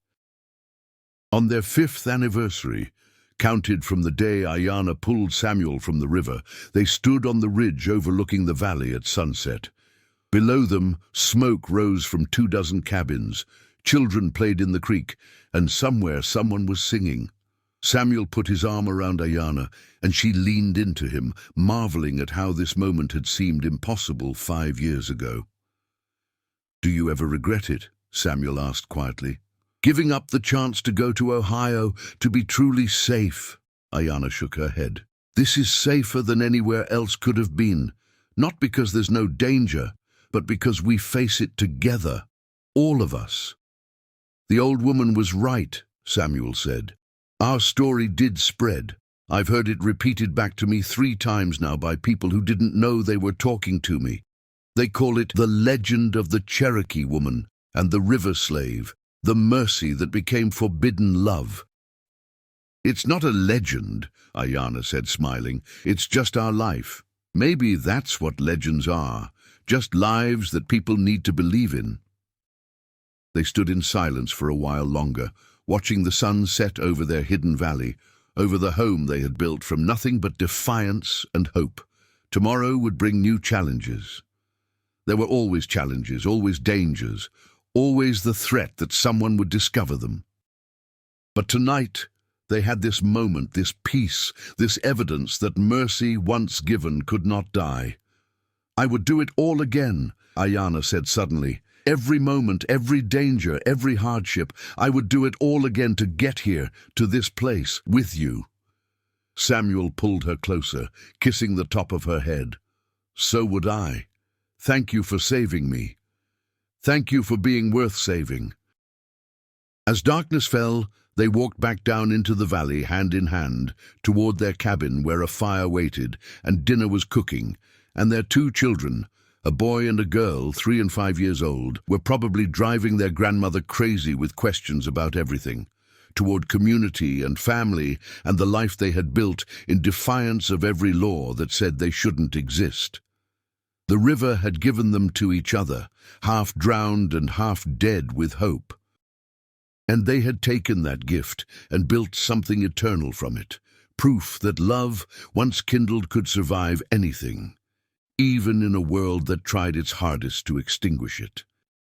On their 5th anniversary, counted from the day Aiyana pulled Samuel from the river, they stood on the ridge overlooking the valley at sunset. Below them, smoke rose from 24 cabins. Children played in the creek, and somewhere someone was singing. Samuel put his arm around Aiyana, and she leaned into him, marveling at how this moment had seemed impossible 5 years ago. "Do you ever regret it?" Samuel asked quietly. "Giving up the chance to go to Ohio, to be truly safe?" Aiyana shook her head. "This is safer than anywhere else could have been, not because there's no danger, but because we face it together, all of us." "The old woman was right," Samuel said. "Our story did spread. I've heard it repeated back to me 3 times now by people who didn't know they were talking to me. They call it the legend of the Cherokee woman and the river slave, the mercy that became forbidden love." "It's not a legend," Aiyana said, smiling. "It's just our life. Maybe that's what legends are, just lives that people need to believe in." They stood in silence for a while longer, watching the sun set over their hidden valley, over the home they had built from nothing but defiance and hope. Tomorrow would bring new challenges. There were always challenges, always dangers, always the threat that someone would discover them. But tonight, they had this moment, this peace, this evidence that mercy once given could not die. "I would do it all again," Aiyana said suddenly. "Every moment, every danger, every hardship, I would do it all again to get here, to this place, with you." Samuel pulled her closer, kissing the top of her head. "So would I. Thank you for saving me. Thank you for being worth saving." As darkness fell, they walked back down into the valley, hand in hand, toward their cabin where a fire waited and dinner was cooking, and their 2 children, a boy and a girl, 3 and 5 years old, were probably driving their grandmother crazy with questions about everything, toward community and family and the life they had built in defiance of every law that said they shouldn't exist. The river had given them to each other, half drowned and half dead with hope. And they had taken that gift and built something eternal from it, proof that love, once kindled, could survive anything, even in a world that tried its hardest to extinguish it.